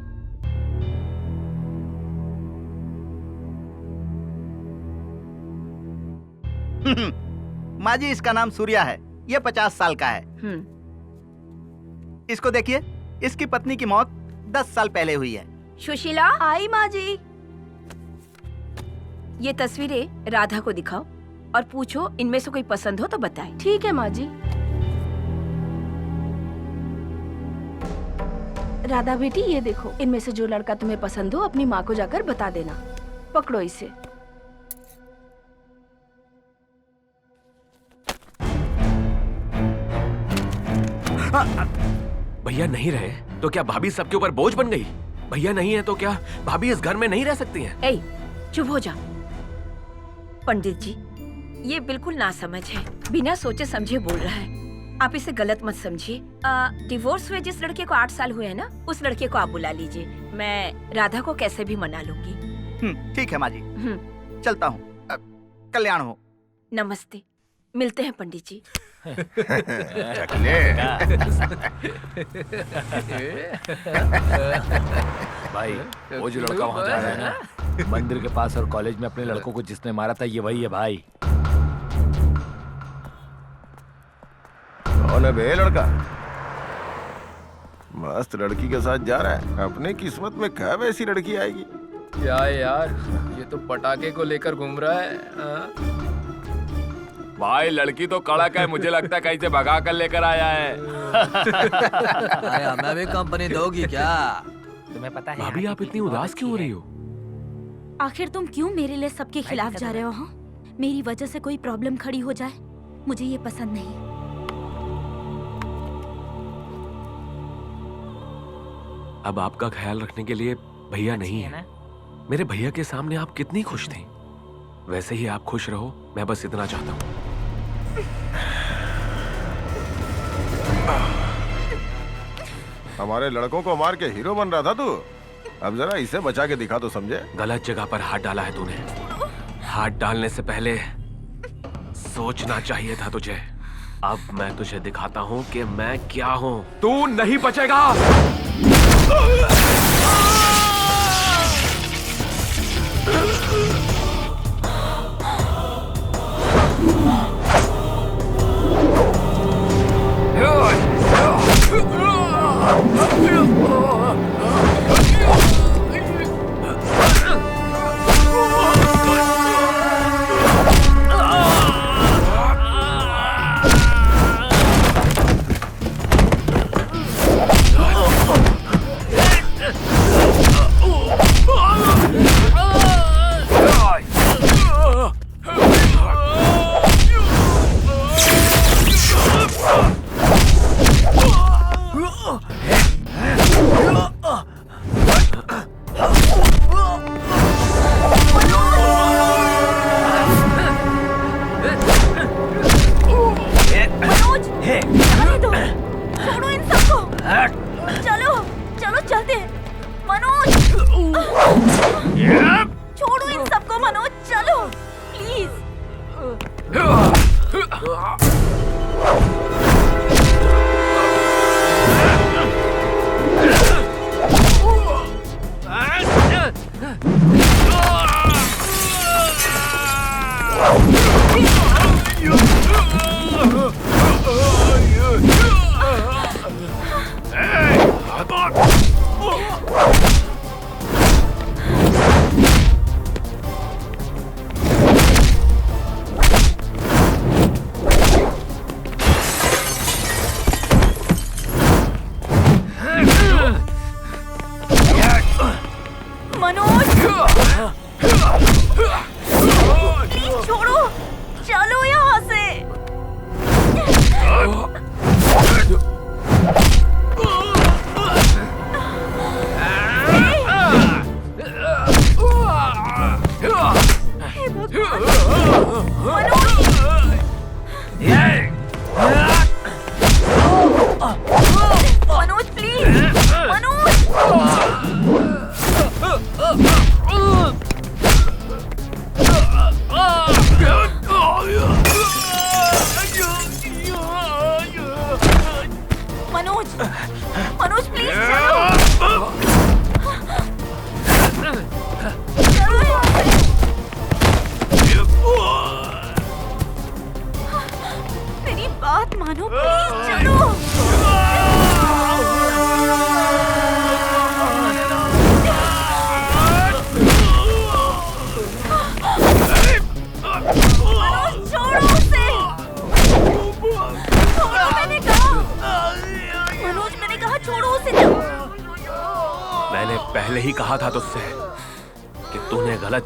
माँ जी, इसका नाम सूर्या है। ये 50 साल का है। इसको देखिए, इसकी पत्नी की मौत 10 साल पहले हुई है। सुशीला, आई माँ जी। ये तस्वीरें राधा को दिखाओ और पूछो इनमें से कोई पसंद हो तो बताए। ठीक है माँ जी। राधा बेटी, ये देखो, इनमें से जो लड़का तुम्हें पसंद हो अपनी माँ को जाकर बता देना। पकड़ो इसे। भैया नहीं रहे तो क्या भाभी सबके ऊपर बोझ बन गई? भैया नहीं है तो क्या भाभी इस घर में नहीं रह सकती हैं? ए, चुप हो जा। पंडित जी, ये बिल्कुल नासमझ है, बिना सोचे समझे बोल रहा है। आप इसे गलत मत समझिए। डिवोर्स हुए जिस लड़के को 8 साल हुए हैं ना, उस लड़के को आप बुला लीजिए। मैं राधा को कैसे भी मना लूंगी। ठीक है माँ जी, चलता हूँ। कल्याण हो। नमस्ते, मिलते हैं पंडित जी। भाई, वो जो लड़का वहाँ जा रहा है ना, मंदिर के पास और कॉलेज में अपने लड़कों को जिसने मारा था, ये वही है भाई। कौन है बे लड़का? मस्त लड़की के साथ जा रहा है। अपने किस्मत में कब ऐसी लड़की आएगी? क्या यार, ये तो पटाखे को लेकर घूम रहा है। भाई, लड़की तो कड़क है, मुझे लगता है कहीं से भगा कर लेकर आया है। अरे हमें भी कंपनी दोगी क्या? तुम्हें पता है भाभी, आप इतनी उदास क्यों हो रही हो? आखिर तुम क्यों मेरे लिए सबके खिलाफ जा रहे हो? हाँ, मेरी वजह से कोई प्रॉब्लम खड़ी हो जाए, मुझे ये पसंद नहीं। अब आपका ख्याल रखने के लिए भैया नहीं है। मेरे भैया के सामने आप कितनी खुश थी। वैसे ही आप खुश रहो, मैं बस इतना चाहता हूँ। हमारे लड़कों को मार के हीरो बन रहा था तू। अब जरा इसे बचा के दिखा तो समझे। गलत जगह पर हाथ डाला है तूने। हाथ डालने से पहले सोचना चाहिए था तुझे। अब मैं तुझे दिखाता हूं कि मैं क्या हूं। तू नहीं बचेगा।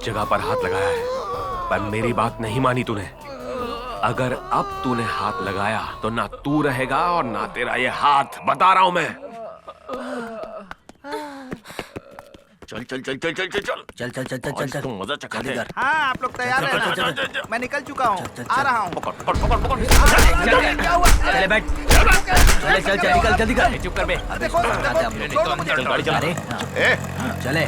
जगह पर हाथ लगाया है, पर मेरी बात नहीं मानी तूने। अगर अब तूने हाथ लगाया तो ना तू रहेगा और ना तेरा ये हाथ, बता रहा हूं मैं। चल चल चल चल चल चल चल चल चल चल चल चल तुम मजा चखा दे। हाँ आप लोग तैयार हैं ना? मैं निकल चुका हूँ, आ रहा हूँ। पकड़ पकड़ पकड़ पकड़। चले बैठ, चले चल चल निकल जल्दी कर। चुप कर बे। देखो चल गाड़ी चला। अरे चले।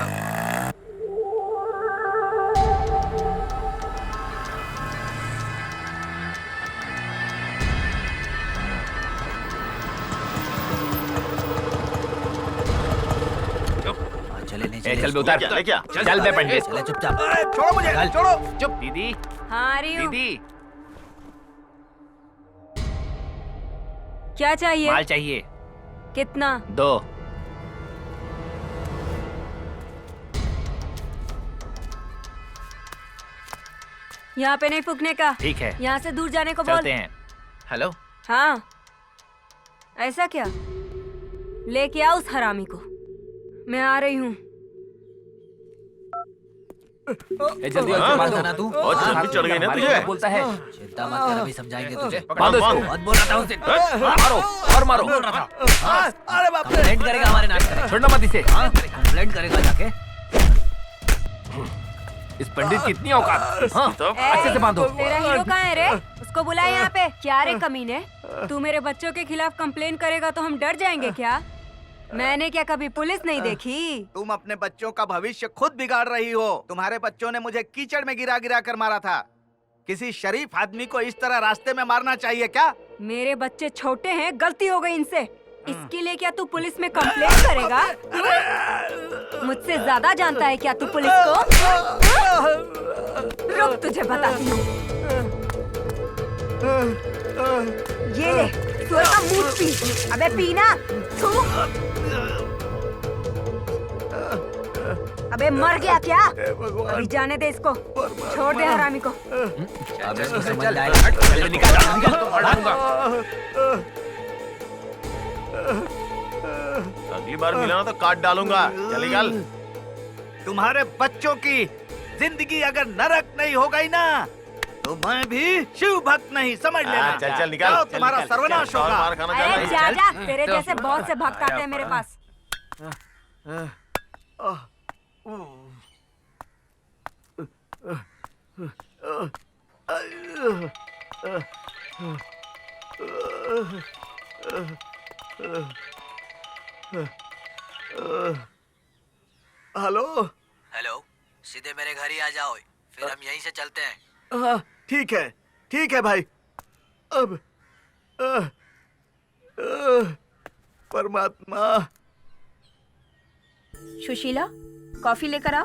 चल बे उतार। चल बे पंडित। चले चुपचाप। छोड़ो मुझे, छोड़ो। चुप दीदी। हाँ रही हूँ। दीदी क्या चाहिए? माल चाहिए। कितना? 2। यहाँ पे नहीं फूकने का। ठीक है, यहाँ से दूर जाने को बोल। चलते हैं। हेलो। हाँ ऐसा क्या? लेके आओ उस हरामी को, मैं आ रही हूँ। जल्दी ना तू बहुत जल्दी चढ़ गई ना तुझे। बोलता है। चिंता मत कर, अभी समझाएंगे तुझे। बांधो इसको। बहुत बोल रहा था उसे। मारो और मारो। अरे बाप रे। कंप्लेंट करेगा हमारे नाम करे। छोड़ना मत इसे। कंप्लेंट करेगा जाके। इस पंडित की इतनी औकात। हाँ, अच्छे से बांधो। तेरा हीरो कहाँ है रे? उसको बुला यहाँ पे। क्या रे कमीने, तू मेरे बच्चों के खिलाफ कंप्लेन करेगा तो हम डर जाएंगे क्या? मैंने क्या कभी पुलिस नहीं देखी? तुम अपने बच्चों का भविष्य खुद बिगाड़ रही हो। तुम्हारे बच्चों ने मुझे कीचड़ में गिरा गिरा कर मारा था। किसी शरीफ आदमी को इस तरह रास्ते में मारना चाहिए क्या? मेरे बच्चे छोटे हैं, गलती हो गई इनसे। इसके लिए क्या तू पुलिस में कंप्लेंट करेगा? मुझसे ज्यादा जानता है क्या तू पुलिस को? रुक, तुझे बताती हूँ। ये ले, सुअर का मूत पी। अबे पीना। छू। अबे मर गया क्या? अभी जाने दे इसको। छोड़ दे हरामी को। अब इसको समझ में आएगा। चल निकाल। अगली बार मिला ना तो काट डालूंगा। चल निकाल। तुम्हारे बच्चों की जिंदगी अगर नरक नहीं हो गई ना, तो मैं भी शिव भक्त नहीं, समझ लेना। चल चल निकाल। जाओ, तुम्हारा सर्वनाश होगा। मार खाना अरे जा जा, तेरे जैसे बहुत से भक्त आते हैं मेरे पास। हेलो। हेलो, सीधे मेरे घर ही आ जाओ, फिर हम यहीं से चलते हैं। हाँ, ठीक है भाई। अब परमात्मा। सुशीला, कॉफी लेकर आ।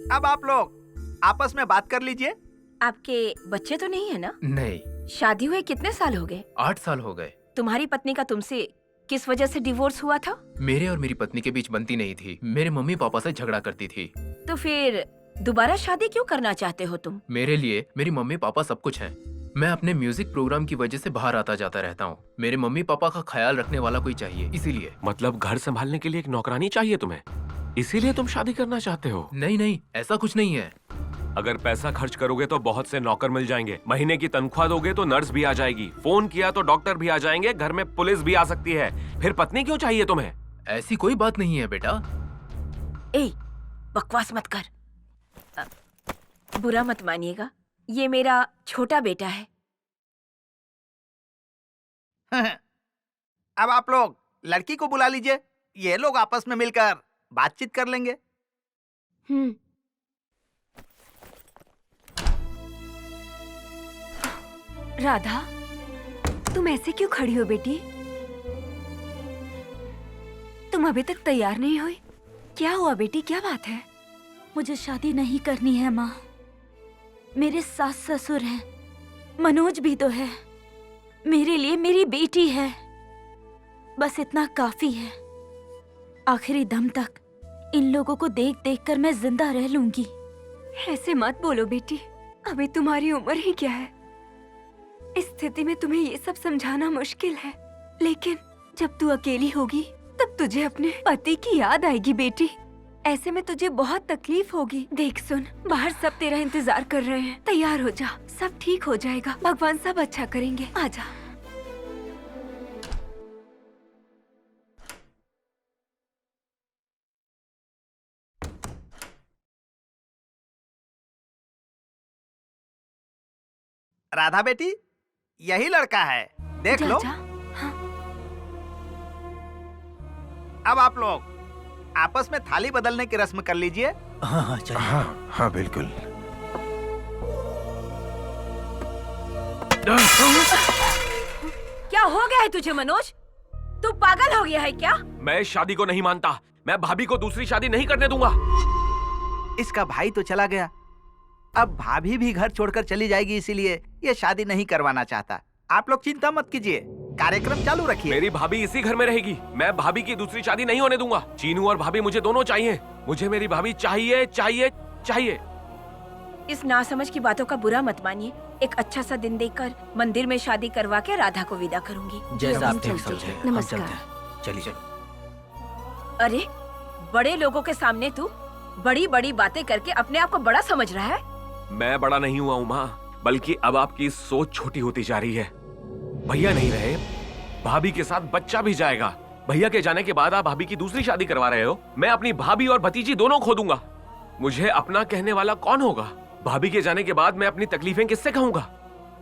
अब आप लोग आपस में बात कर लीजिए। आपके बच्चे तो नहीं है ना? नहीं। शादी हुए कितने साल हो गए? 8 साल हो गए। तुम्हारी पत्नी का तुमसे किस वजह से डिवोर्स हुआ था? मेरे और मेरी पत्नी के बीच बनती नहीं थी। मेरे मम्मी पापा से झगड़ा करती थी। तो फिर दोबारा शादी क्यों करना चाहते हो तुम? मेरे लिए मेरी मम्मी पापा सब कुछ हैं। मैं अपने म्यूजिक प्रोग्राम की वजह से बाहर आता जाता रहता हूँ। मेरे मम्मी पापा का ख्याल रखने वाला कोई चाहिए, इसीलिए। मतलब घर संभालने के लिए एक नौकरानी चाहिए तुम्हें, इसीलिए तुम शादी करना चाहते हो? नहीं नहीं, ऐसा कुछ नहीं है। अगर पैसा खर्च करोगे तो बहुत से नौकर मिल जाएंगे, महीने की तनख्वाह दोगे तो नर्स भी आ जाएगी, फोन किया तो डॉक्टर भी आ जाएंगे, घर में पुलिस भी आ सकती है। फिर पत्नी क्यों चाहिए तुम्हें? ऐसी कोई बात नहीं है बेटा। ए, बकवास मत कर। बुरा मत मानिएगा, ये मेरा छोटा बेटा है। अब आप लोग लड़की को बुला लीजिए, ये लोग आपस में मिलकर बातचीत कर लेंगे। राधा, तुम ऐसे क्यों खड़ी हो बेटी? तुम अभी तक तैयार नहीं हुई? क्या हुआ बेटी, क्या बात है? मुझे शादी नहीं करनी है माँ। मेरे सास ससुर हैं, मनोज भी तो है। मेरे लिए मेरी बेटी है, बस इतना काफी है। आखिरी दम तक इन लोगों को देख देख कर मैं जिंदा रह लूंगी। ऐसे मत बोलो बेटी, अभी तुम्हारी उम्र ही क्या है। इस स्थिति में तुम्हें ये सब समझाना मुश्किल है, लेकिन जब तू अकेली होगी तब तुझे अपने पति की याद आएगी बेटी। ऐसे में तुझे बहुत तकलीफ होगी। देख सुन, बाहर सब तेरा इंतजार कर रहे हैं। तैयार हो जा, सब ठीक हो जाएगा। भगवान सब अच्छा करेंगे। आजा। राधा बेटी, यही लड़का है, देख लो। हाँ। अब आप लोग आपस में थाली बदलने की रस्म कर लीजिए। हाँ हाँ चलिए। हाँ हाँ बिल्कुल। क्या हो गया है तुझे मनोज? तू पागल हो गया है क्या? मैं इस शादी को नहीं मानता। मैं भाभी को दूसरी शादी नहीं करने दूंगा। इसका भाई तो चला गया, अब भाभी भी घर छोड़कर चली जाएगी, इसीलिए ये शादी नहीं करवाना चाहता। आप लोग चिंता मत कीजिए, कार्यक्रम चालू रखिए। मेरी भाभी इसी घर में रहेगी। मैं भाभी की दूसरी शादी नहीं होने दूंगा। चीनू और भाभी मुझे दोनों चाहिए। मुझे मेरी भाभी चाहिए चाहिए चाहिए। इस नासमझ की बातों का बुरा मत मानिए। एक अच्छा सा दिन देखकर मंदिर में शादी करवा के राधा को विदा करूंगी। जैसा आप हम ठीक चलते समझे। हैं। हम नमस्कार। चलते हैं। चलिए। अरे, बड़े लोगों के सामने तू बड़ी बड़ी बातें करके अपने आप को बड़ा समझ रहा है। मैं बड़ा नहीं हुआ उमा, बल्कि अब आपकी सोच छोटी होती जा रही है। भैया नहीं रहे, भाभी के साथ बच्चा भी जाएगा। भैया के जाने के बाद आप भाभी की दूसरी शादी करवा रहे हो। मैं अपनी भाभी और भतीजी दोनों खो दूंगा। मुझे अपना कहने वाला कौन होगा? भाभी के जाने के बाद मैं अपनी तकलीफें किससे कहूंगा?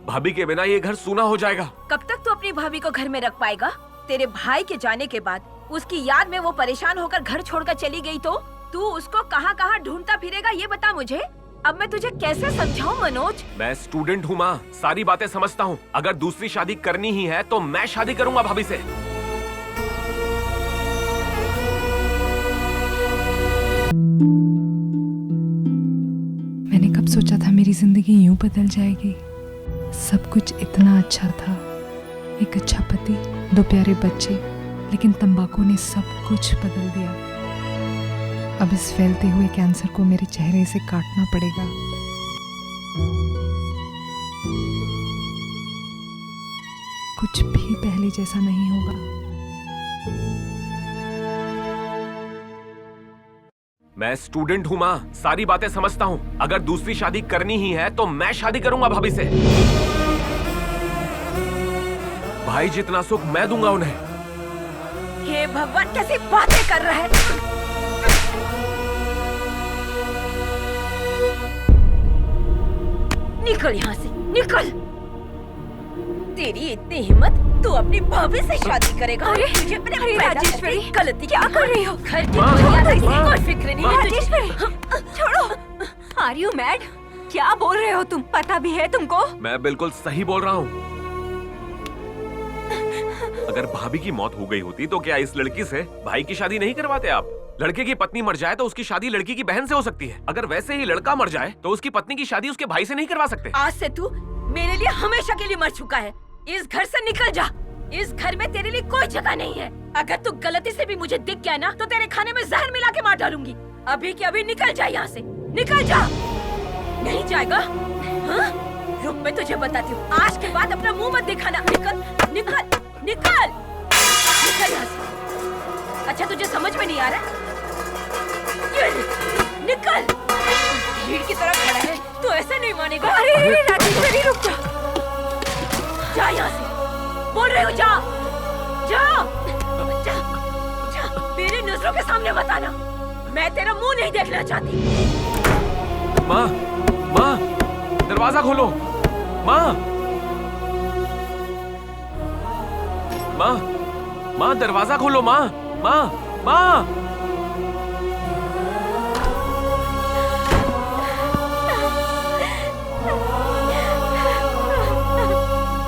भाभी के बिना ये घर सूना हो जाएगा। कब तक तू अपनी भाभी को घर में रख पाएगा? तेरे भाई के जाने के बाद उसकी याद में वो परेशान होकर घर छोड़कर चली गई तो तू उसको कहाँ कहाँ ढूंढता फिरेगा, ये बता मुझे। अब मैं तुझे कैसे समझाऊं मनोज? मैं स्टूडेंट हूँ माँ, सारी बातें समझता हूँ। अगर दूसरी शादी करनी ही है तो मैं शादी करूंगा भाभी से। मैंने कब सोचा था मेरी जिंदगी यूं बदल जाएगी। सब कुछ इतना अच्छा था, एक अच्छा पति, 2 प्यारे बच्चे, लेकिन तंबाकू ने सब कुछ बदल दिया। अब इस फैलते हुए कैंसर को मेरे चेहरे से काटना पड़ेगा। कुछ भी पहले जैसा नहीं होगा। मैं स्टूडेंट हूँ माँ, सारी बातें समझता हूँ। अगर दूसरी शादी करनी ही है तो मैं शादी करूंगा भाभी से। भाई जितना सुख मैं दूंगा उन्हें। हे भगवान, कैसी बातें कर रहा है? निकल यहाँ से, निकल। तेरी इतनी हिम्मत, तू अपनी भाभी से शादी करेगा? अरे, तुझे अपने अरे पैदा राजेश्वरी, करके गलती क्या कर रही हो? घर की बुनियाद की कोई फिक्र नहीं है तुझे। राजेश्वरी, छोड़ो। Are you mad? क्या बोल रहे हो तुम? पता भी है तुमको? मैं बिल्कुल सही बोल रहा हूँ। अगर भाभी की मौत हो गई होती तो क्या इस लड़की से भाई की शादी नहीं करवाते आप? लड़के की पत्नी मर जाए तो उसकी शादी लड़की की बहन से हो सकती है। अगर वैसे ही लड़का मर जाए तो उसकी पत्नी की शादी उसके भाई से नहीं करवा सकते। आज से तू मेरे लिए हमेशा के लिए मर चुका है। इस घर से निकल जा। इस घर में तेरे लिए कोई जगह नहीं है। अगर तू गलती से भी मुझे दिख गया ना तो तेरे खाने में जहर मिला के मार डालूंगी। अभी के अभी निकल जा यहाँ से, निकल जा। नहीं जाएगा? हाँ? रुक, मैं तुझे बताती हूँ। आज के बाद अपना मुंह मत दिखाना। निकल, निकल, निकल, निकल यहाँ से। अच्छा, तुझे समझ में नहीं आ रहा? ये निकल। भीड़ की तरह खड़ा है, तू ऐसे नहीं मानेगा। अरे राजेश्वरी, रुक जा। जा यहाँ से, बोल रहे हो, जा, जा, जा, जा। मेरी नजरों के सामने मत आना। मैं तेरा मुंह नहीं देखना चाहती। माँ, माँ, दरवाजा खोलो। माँ, माँ, माँ, दरवाजा खोलो। माँ, माँ, माँ।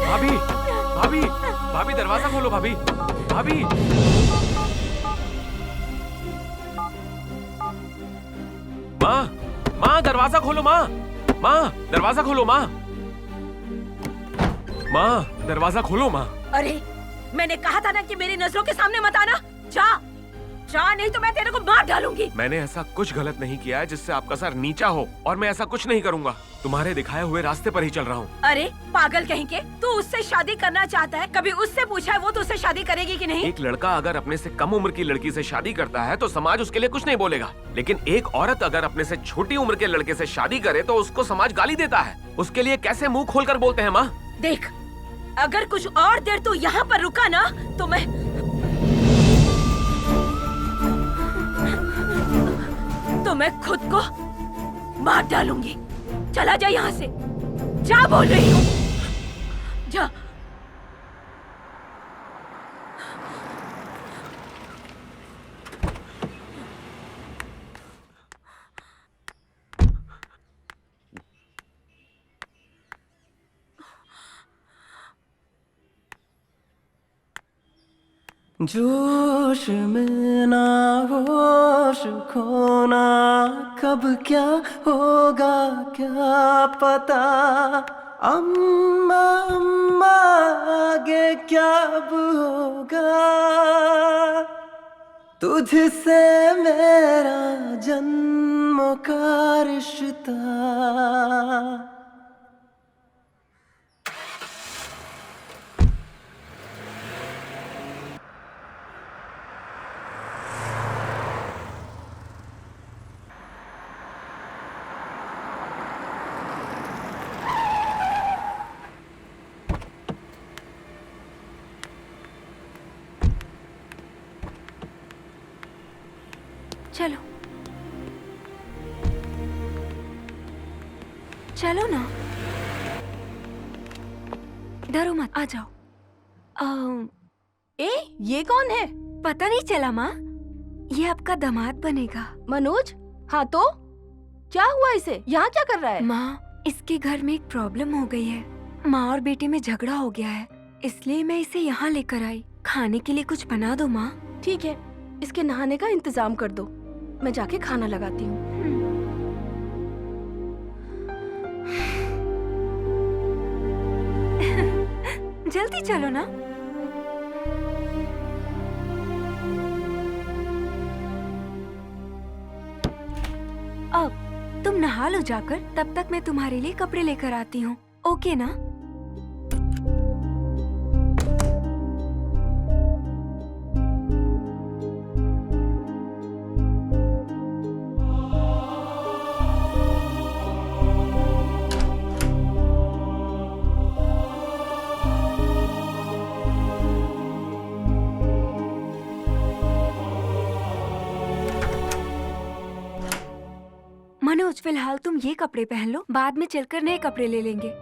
भाभी, भाभी, भाभी, दरवाजा खोलो। भाभी, भाभी। माँ, माँ, दरवाजा खोलो। माँ, माँ, दरवाजा खोलो। माँ, माँ, दरवाजा खोलो। माँ। अरे, मैंने कहा था ना कि मेरी नजरों के सामने मत आना। जा, जा, नहीं तो मैं तेरे को मार डालूंगी। मैंने ऐसा कुछ गलत नहीं किया है जिससे आपका सर नीचा हो, और मैं ऐसा कुछ नहीं करूंगा। तुम्हारे दिखाए हुए रास्ते पर ही चल रहा हूँ। अरे पागल कहीं के, तू उससे शादी करना चाहता है? कभी उससे पूछा है वो तो उससे शादी करेगी कि नहीं? एक लड़का अगर अपने से कम उम्र की लड़की से शादी करता है तो समाज उसके लिए कुछ नहीं बोलेगा, लेकिन एक औरत अगर अपने से छोटी उम्र के लड़के से शादी करे तो उसको समाज गाली देता है। उसके लिए कैसे मुंह खोलकर बोलते हैं। माँ देख, अगर कुछ और देर तू यहाँ पर रुका ना तो मैं खुद को मार डालूंगी। चला जा यहाँ से, जा, बोल रही हूँ, जा। जोश में ना होश खोना, कब क्या होगा क्या पता। अम्मा अम्मा आगे क्या अब होगा, तुझसे मेरा जन्मों का रिश्ता। चलो चलो ना, डरो मत, आ जाओ। ए, ये कौन है? पता नहीं चला माँ, ये आपका दामाद बनेगा। मनोज? हाँ तो क्या हुआ इसे? यहाँ क्या कर रहा है? माँ, इसके घर में एक प्रॉब्लम हो गई है। माँ और बेटे में झगड़ा हो गया है, इसलिए मैं इसे यहाँ लेकर आई। खाने के लिए कुछ बना दो माँ। ठीक है, इसके नहाने का इंतजाम कर दो, मैं जाके खाना लगाती हूँ। जल्दी चलो ना। अब तुम नहा लो जाकर, तब तक मैं तुम्हारे लिए कपड़े लेकर आती हूँ। ओके ना? मनोज, फिलहाल तुम ये कपड़े पहन लो, बाद में चलकर नए कपड़े ले लेंगे।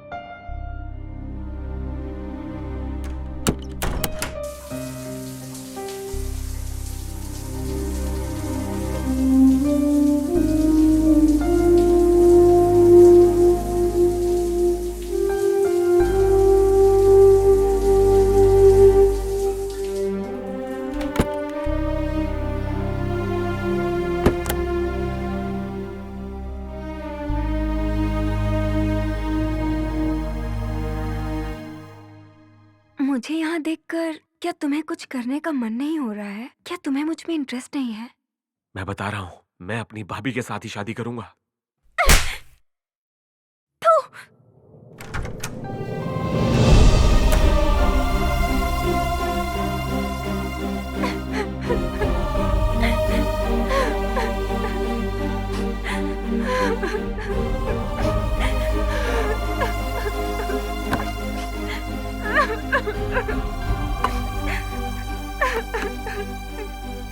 मुझे यहाँ देखकर क्या तुम्हें कुछ करने का मन नहीं हो रहा है? क्या तुम्हें मुझ में इंटरेस्ट नहीं है? मैं बता रहा हूँ, मैं अपनी भाभी के साथ ही शादी करूंगा।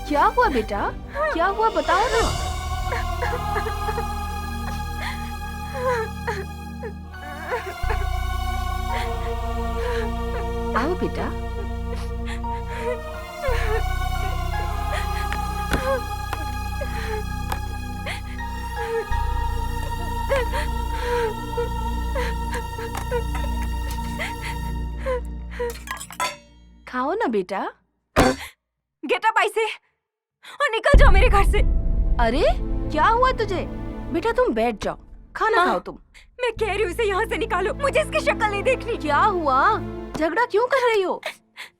क्या हुआ बेटा? क्या हुआ बताओ ना। आओ बेटा। खाओ ना बेटा। गेट अप ऐसे और निकल जाओ मेरे घर से। अरे क्या हुआ तुझे? बेटा तुम बैठ जाओ, खाना खाओ तुम। मैं कह रही हूँ इसे यहाँ से निकालो, मुझे इसकी शक्ल नहीं देखनी। क्या हुआ? झगड़ा क्यों कर रही हो?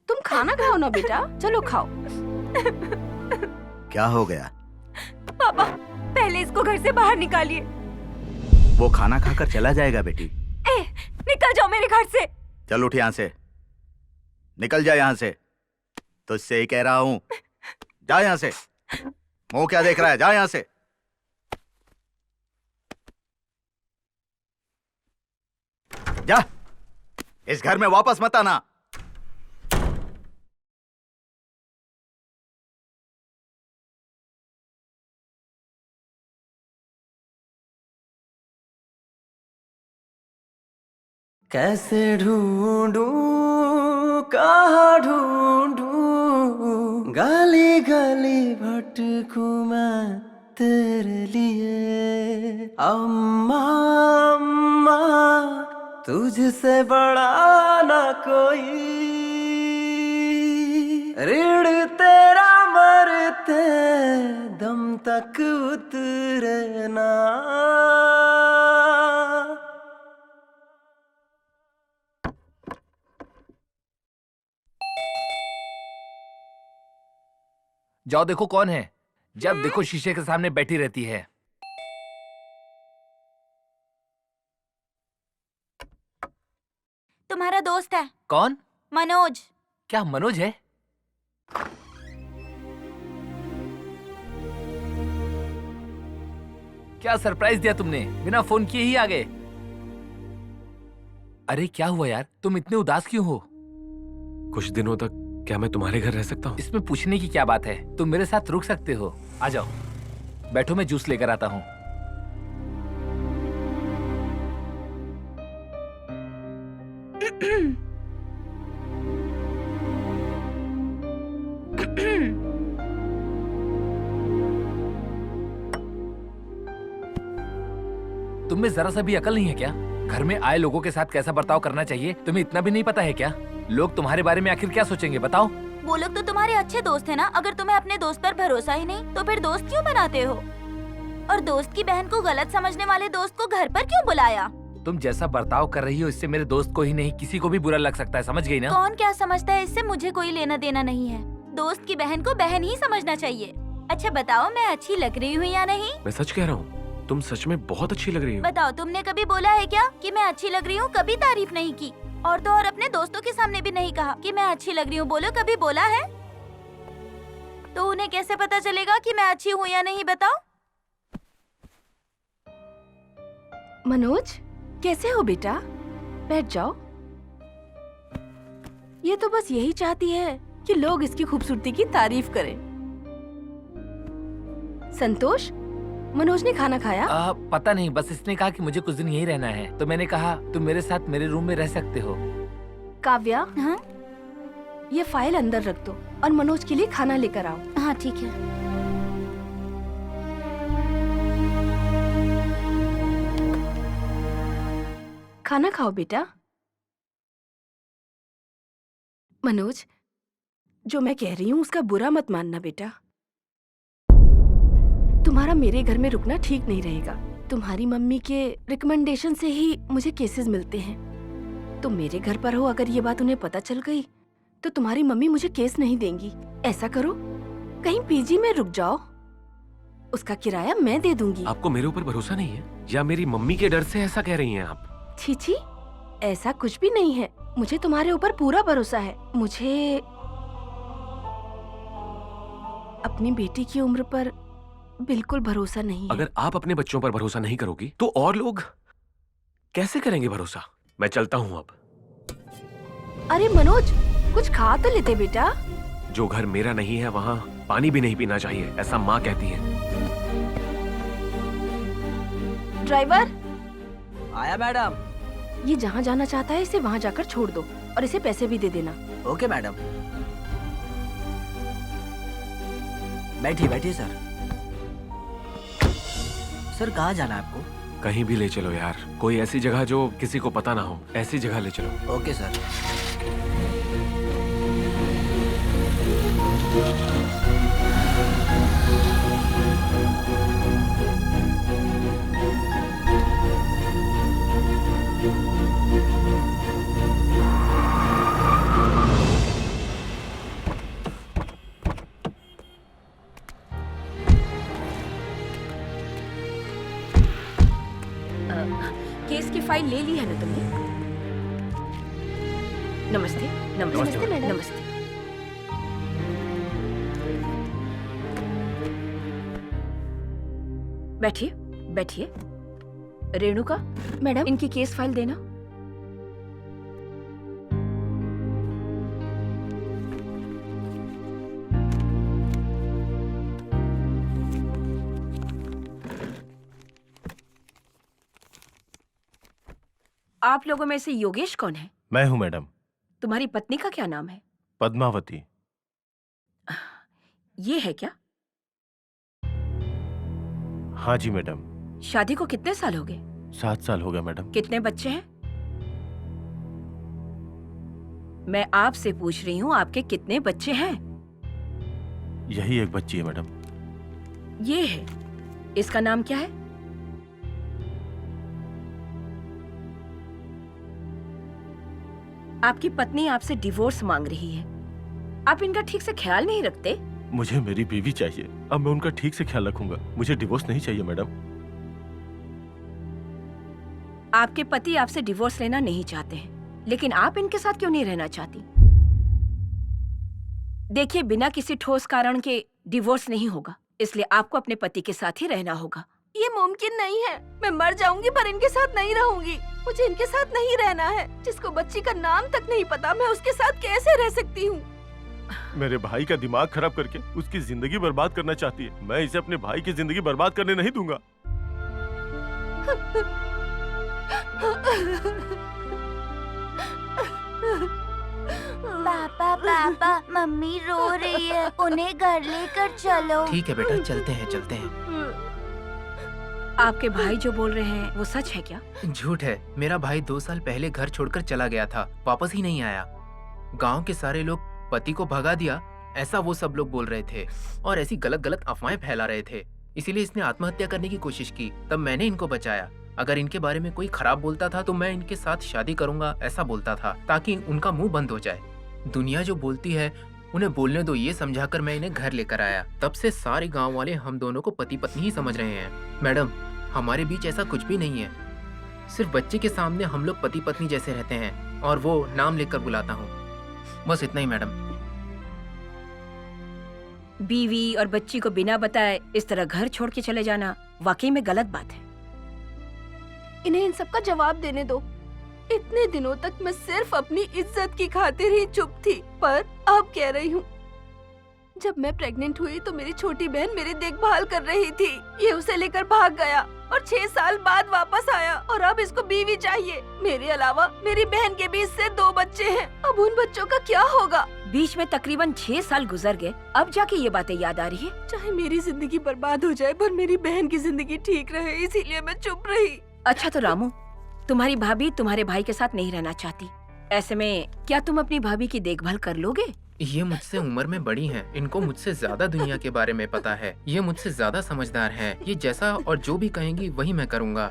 तुम खाना खाओ ना बेटा, चलो खाओ। क्या हो गया? पापा, पहले इसको घर से बाहर निकालिए। वो खाना खाकर चला जाएगा बेटी। निकल जाओ मेरे घर से। चल उठ यहाँ से, निकल जा यहाँ से। तुझसे ही कह रहा हूँ, जा यहाँ से। मुंह क्या देख रहा है? जा यहाँ से। जा, इस घर में वापस मत आना। कैसे ढूंढूं, कहाँ ढूंढूं, गली गली भटकूं मैं तेरे लिए। अम्मा अम्मा, तुझसे बड़ा ना कोई, ऋण तेरा मरते दम तक उतरे ना। जाओ देखो कौन है। जब देखो शीशे के सामने बैठी रहती है। तुम्हारा दोस्त है। कौन? मनोज। क्या मनोज है? क्या सरप्राइज दिया तुमने, बिना फोन किए ही आ गए। अरे क्या हुआ यार, तुम इतने उदास क्यों हो? कुछ दिनों तक क्या मैं तुम्हारे घर रह सकता हूँ? इसमें पूछने की क्या बात है, तुम मेरे साथ रुक सकते हो। आ जाओ। बैठो, मैं जूस लेकर आता हूँ। तुम में जरा सा भी अकल नहीं है क्या? घर में आए लोगों के साथ कैसा बर्ताव करना चाहिए तुम्हें इतना भी नहीं पता है क्या? लोग तुम्हारे बारे में आखिर क्या सोचेंगे बताओ? वो लोग तो तुम्हारे अच्छे दोस्त है ना। अगर तुम्हें अपने दोस्त पर भरोसा ही नहीं तो फिर दोस्त क्यों बनाते हो? और दोस्त की बहन को गलत समझने वाले दोस्त को घर पर क्यों बुलाया? तुम जैसा बर्ताव कर रही हो इससे मेरे दोस्त को ही नहीं किसी को भी बुरा लग सकता है, समझ गई ना? कौन क्या समझता है इससे मुझे कोई लेना देना नहीं है। दोस्त की बहन को बहन ही समझना चाहिए। अच्छा बताओ, मैं अच्छी लग रही हूँ या नहीं? मैं सच कह रहा हूँ, तुम सच में बहुत अच्छी लग रही हो। बताओ, तुमने कभी बोला है क्या कि मैं अच्छी लग रही हूँ? कभी तारीफ नहीं की। और तो और अपने दोस्तों के सामने भी नहीं कहा कि मैं अच्छी लग रही हूँ। बोलो, कभी बोला है? तो उन्हें कैसे पता चलेगा कि मैं अच्छी हूँ या नहीं? बताओ। मनोज, कैसे हो बेटा? बैठ जाओ। ये तो बस यही चाहती है कि लोग इसकी खूबसूरती की तारीफ करें। संतोष, मनोज ने खाना खाया? पता नहीं, बस इसने कहा कि मुझे कुछ दिन यहीं रहना है, तो मैंने कहा तुम मेरे साथ मेरे रूम में रह सकते हो। काव्या, हाँ? ये फाइल अंदर रख दो और मनोज के लिए खाना लेकर आओ। हाँ ठीक है। खाना खाओ बेटा। मनोज, जो मैं कह रही हूँ उसका बुरा मत मानना बेटा। तुम्हारा मेरे घर में रुकना ठीक नहीं रहेगा। तुम्हारी मम्मी के रिकमेंडेशन से ही मुझे केसेस मिलते हैं। तुम मेरे घर पर हो, अगर ये बात उन्हें पता चल गई तो तुम्हारी मम्मी मुझे केस नहीं देंगी। ऐसा करो, कहीं पीजी में रुक जाओ, उसका किराया मैं दे दूंगी। आपको मेरे ऊपर भरोसा नहीं है या मेरी मम्मी के डर से ऐसा कह रही हैं आप? छी छी, ऐसा कुछ भी नहीं है। मुझे तुम्हारे ऊपर पूरा भरोसा है। मुझे अपनी बेटी की उम्र पर बिल्कुल भरोसा नहीं है। अगर आप अपने बच्चों पर भरोसा नहीं करोगी तो और लोग कैसे करेंगे भरोसा? मैं चलता हूँ अब। अरे मनोज, कुछ खा तो लेते बेटा। जो घर मेरा नहीं है वहाँ पानी भी नहीं पीना चाहिए, ऐसा माँ कहती है। ड्राइवर, आया मैडम। ये जहाँ जाना चाहता है इसे वहाँ जाकर छोड़ दो और इसे पैसे भी दे देना। Okay madam. बैठिए बैठिए सर। सर कहाँ जाना है आपको? कहीं भी ले चलो यार, कोई ऐसी जगह जो किसी को पता ना हो, ऐसी जगह ले चलो। Okay sir. केस की फाइल ले ली है ना तुमने? नमस्ते। नमस्ते मैडम। नमस्ते। बैठिए बैठिए। रेणुका मैडम, इनकी केस फाइल देना। आप लोगों में से योगेश कौन है? मैं हूँ मैडम। तुम्हारी पत्नी का क्या नाम है? पद्मावती। ये है क्या? हाँ जी मैडम। शादी को कितने साल हो गए? 7 साल हो गया मैडम। कितने बच्चे हैं? मैं आपसे पूछ रही हूँ आपके कितने बच्चे हैं? यही एक बच्ची है मैडम। ये है, इसका नाम क्या है? आपकी पत्नी आपसे डिवोर्स मांग रही है। आप इनका ठीक से ख्याल नहीं रखते? मुझे मेरी बीवी चाहिए, अब मैं उनका ठीक से ख्याल रखूंगा। मुझे डिवोर्स नहीं चाहिए मैडम। आपके पति आपसे डिवोर्स लेना नहीं चाहते हैं, लेकिन आप इनके साथ क्यों नहीं रहना चाहती? देखिए, बिना किसी ठोस कारण के डिवोर्स नहीं होगा, इसलिए आपको अपने पति के साथ ही रहना होगा। ये मुमकिन नहीं है। मैं मर जाऊंगी पर इनके साथ नहीं रहूंगी। मुझे इनके साथ नहीं रहना है। जिसको बच्ची का नाम तक नहीं पता, मैं उसके साथ कैसे रह सकती हूँ? मेरे भाई का दिमाग खराब करके उसकी जिंदगी बर्बाद करना चाहती है। मैं इसे अपने भाई की जिंदगी बर्बाद करने नहीं दूंगा। पापा पापा मम्मी रो रही है, उन्हें घर लेकर चलो। ठीक है बेटा, चलते हैं चलते हैं। आपके भाई जो बोल रहे हैं वो सच है क्या? झूठ है। मेरा भाई 2 साल पहले घर छोड़कर चला गया था, वापस ही नहीं आया। गांव के सारे लोग पति को भगा दिया, ऐसा वो सब लोग बोल रहे थे और ऐसी गलत गलत अफवाहें फैला रहे थे। इसीलिए इसने आत्महत्या करने की कोशिश की। तब मैंने इनको बचाया। अगर इनके बारे में कोई खराब बोलता था तो मैं इनके साथ शादी करूंगा, ऐसा बोलता था ताकि उनका मुंह बंद हो जाए। दुनिया जो बोलती है उन्हें बोलने दो, ये समझाकर मैं इन्हें घर लेकर आया। तब से सारे गांव वाले हम दोनों को पति पत्नी ही समझ रहे हैं। मैडम, हमारे बीच ऐसा कुछ भी नहीं है। सिर्फ बच्चे के सामने हम लोग पति पत्नी जैसे रहते हैं और वो नाम लेकर बुलाता हूँ, बस इतना ही मैडम। बीवी और बच्ची को बिना बताए इस तरह घर छोड़ के चले जाना वाकई में गलत बात है। इन्हें इन सब का जवाब देने दो। इतने दिनों तक मैं सिर्फ अपनी इज्जत की खातिर ही चुप थी, पर अब कह रही हूँ। जब मैं प्रेग्नेंट हुई तो मेरी छोटी बहन मेरी देखभाल कर रही थी। ये उसे लेकर भाग गया और 6 साल बाद वापस आया और अब इसको बीवी चाहिए। मेरे अलावा मेरी बहन के बीच से 2 बच्चे हैं। अब उन बच्चों का क्या होगा? बीच में तकरीबन 6 साल गुजर गए, अब जाके ये बातें याद आ रही है। चाहे मेरी जिंदगी बर्बाद हो जाए पर मेरी बहन की जिंदगी ठीक रहे, इसीलिए मैं चुप रही। अच्छा तो रामू, तुम्हारी भाभी तुम्हारे भाई के साथ नहीं रहना चाहती, ऐसे में क्या तुम अपनी भाभी की देखभाल कर लोगे? ये मुझसे उम्र में बड़ी हैं, इनको मुझसे ज्यादा दुनिया के बारे में पता है। ये मुझसे ज्यादा समझदार हैं। ये जैसा और जो भी कहेंगी वही मैं करूँगा।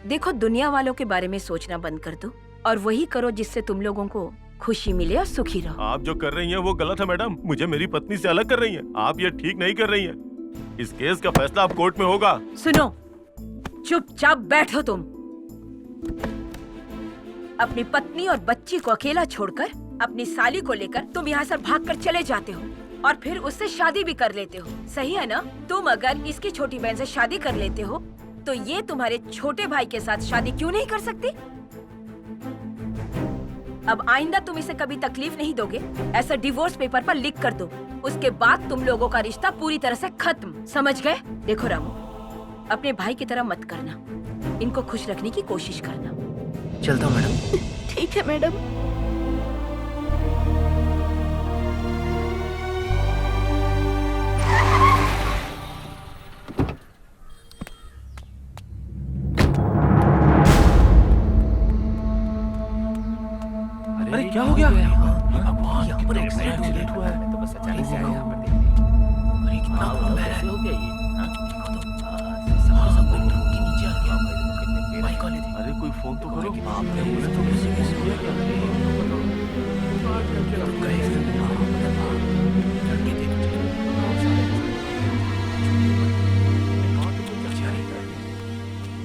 देखो, दुनिया वालों के बारे में सोचना बंद कर दो और वही करो जिससे तुम लोगों को खुशी मिले और सुखी रहो। आप जो कर रही हैं वो गलत है मैडम। मुझे मेरी पत्नी से अलग कर रही हैं। आप ये ठीक नहीं कर रही हैं। इस केस का फैसला अब कोर्ट में होगा। सुनो, चुपचाप बैठो तुम। अपनी पत्नी और बच्ची को अकेला छोड़कर अपनी साली को लेकर तुम यहाँ से भागकर चले जाते हो और फिर उससे शादी भी कर लेते हो, सही है ना? तुम अगर इसकी छोटी बहन से शादी कर लेते हो तो ये तुम्हारे छोटे भाई के साथ शादी क्यों नहीं कर सकती? अब आइंदा तुम इसे कभी तकलीफ नहीं दोगे, ऐसा डिवोर्स पेपर पर लिख कर दो। उसके बाद तुम लोगों का रिश्ता पूरी तरह से खत्म, समझ गए? देखो रामू, अपने भाई की तरह मत करना, इनको खुश रखने की कोशिश करना। चलता हूँ मैडम। ठीक है मैडम। अरे क्या हो गया? भगवान, यहाँ पर एक्सीडेंट हुआ है। तो बस अचानक से आया यहाँ पर देखने। अरे कितना हो गया ये? देखो तो, सब कोई ट्रक के नीचे आ गया। बाइक वाले थे। अरे कोई फोन तो करो। बाप रे, एम्बुलेंस तो कैसे कैसे हो गया? रुक गए। लड़के थे।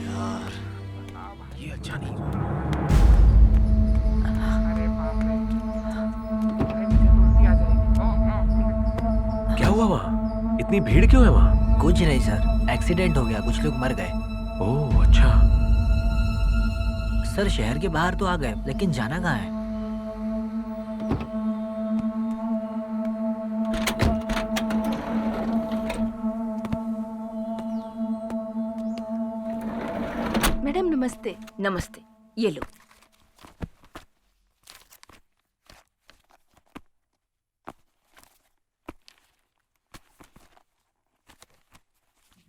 यार, ये अच्छा नहीं हुआ। क्या हुआ वहाँ? इतनी भीड़ क्यों है वहाँ? कुछ नहीं सर, एक्सीडेंट हो गया, कुछ लोग मर गए। ओह अच्छा। सर शहर के बाहर तो आ गए, लेकिन जाना कहाँ है? मैडम नमस्ते। नमस्ते, ये लो।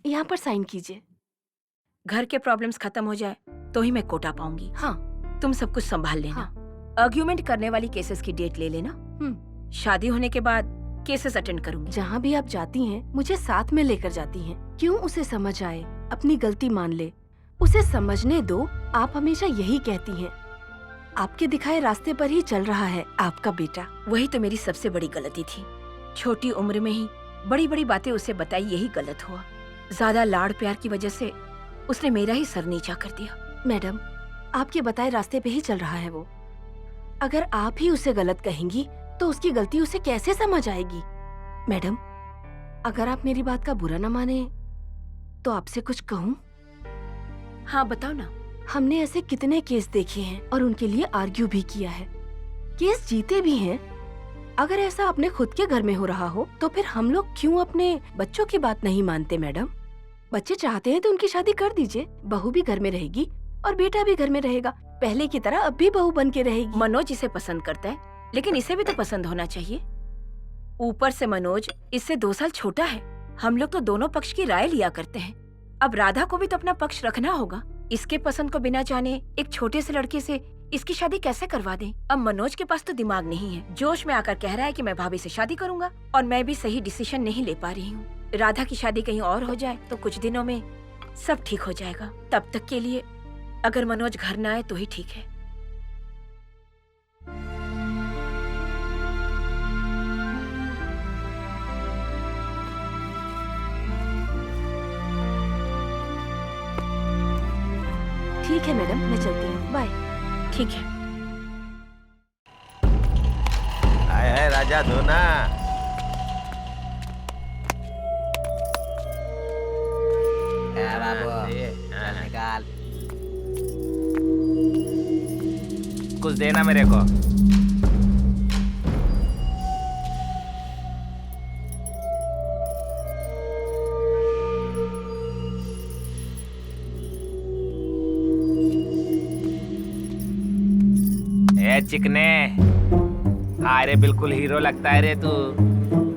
यहाँ पर साइन कीजिए। घर के प्रॉब्लम्स खत्म हो जाए तो ही मैं कोटा पाऊंगी। हाँ, तुम सब कुछ संभाल लेना। आर्ग्यूमेंट करने वाली केसेस की डेट ले लेना। शादी होने के बाद केसेस अटेंड करूंगी। जहाँ भी आप जाती हैं, मुझे साथ में लेकर जाती हैं। क्यों उसे समझ आए, अपनी गलती मान ले, उसे समझने दो। आप हमेशा यही कहती हैं। आपके दिखाए रास्ते पर ही चल रहा है आपका बेटा। वही तो मेरी सबसे बड़ी गलती थी। छोटी उम्र में ही बड़ी बड़ी बातें उसे बताई, यही गलत हुआ। ज्यादा लाड़ प्यार की वजह से उसने मेरा ही सर नीचा कर दिया। मैडम, आपके बताए रास्ते पे ही चल रहा है वो। अगर आप ही उसे गलत कहेंगी तो उसकी गलती उसे कैसे समझ आएगी? मैडम, अगर आप मेरी बात का बुरा न माने तो आपसे कुछ कहूँ? हाँ बताओ ना। हमने ऐसे कितने केस देखे हैं और उनके लिए आर्ग्यू भी किया है, केस जीते भी हैं, अगर ऐसा अपने खुद के घर में हो रहा हो तो फिर हम लोग क्यों अपने बच्चों की बात नहीं मानते मैडम? बच्चे चाहते हैं तो उनकी शादी कर दीजिए, बहू भी घर में रहेगी और बेटा भी घर में रहेगा। पहले की तरह अब भी बहू बन के रहेगी। मनोज इसे पसंद करता है, लेकिन इसे भी तो पसंद होना चाहिए। ऊपर से मनोज इससे 2 साल छोटा है। हम लोग तो दोनों पक्ष की राय लिया करते हैं। अब राधा को भी तो अपना पक्ष रखना होगा। इसके पसंद को बिना जाने एक छोटे से लड़के से इसकी शादी कैसे करवा दें? अब मनोज के पास तो दिमाग नहीं है, जोश में आकर कह रहा है कि मैं भाभी से शादी करूंगा, और मैं भी सही डिसीजन नहीं ले पा रही हूँ। राधा की शादी कहीं और हो जाए तो कुछ दिनों में सब ठीक हो जाएगा। तब तक के लिए अगर मनोज घर न आए तो ही ठीक है। ठीक है मैडम, मैं चलती हूँ, बाय। ठीक है। आए है राजा धोना। निकाल। कुछ देना मेरे को। ए चिकने, अरे बिल्कुल हीरो लगता है रे तू।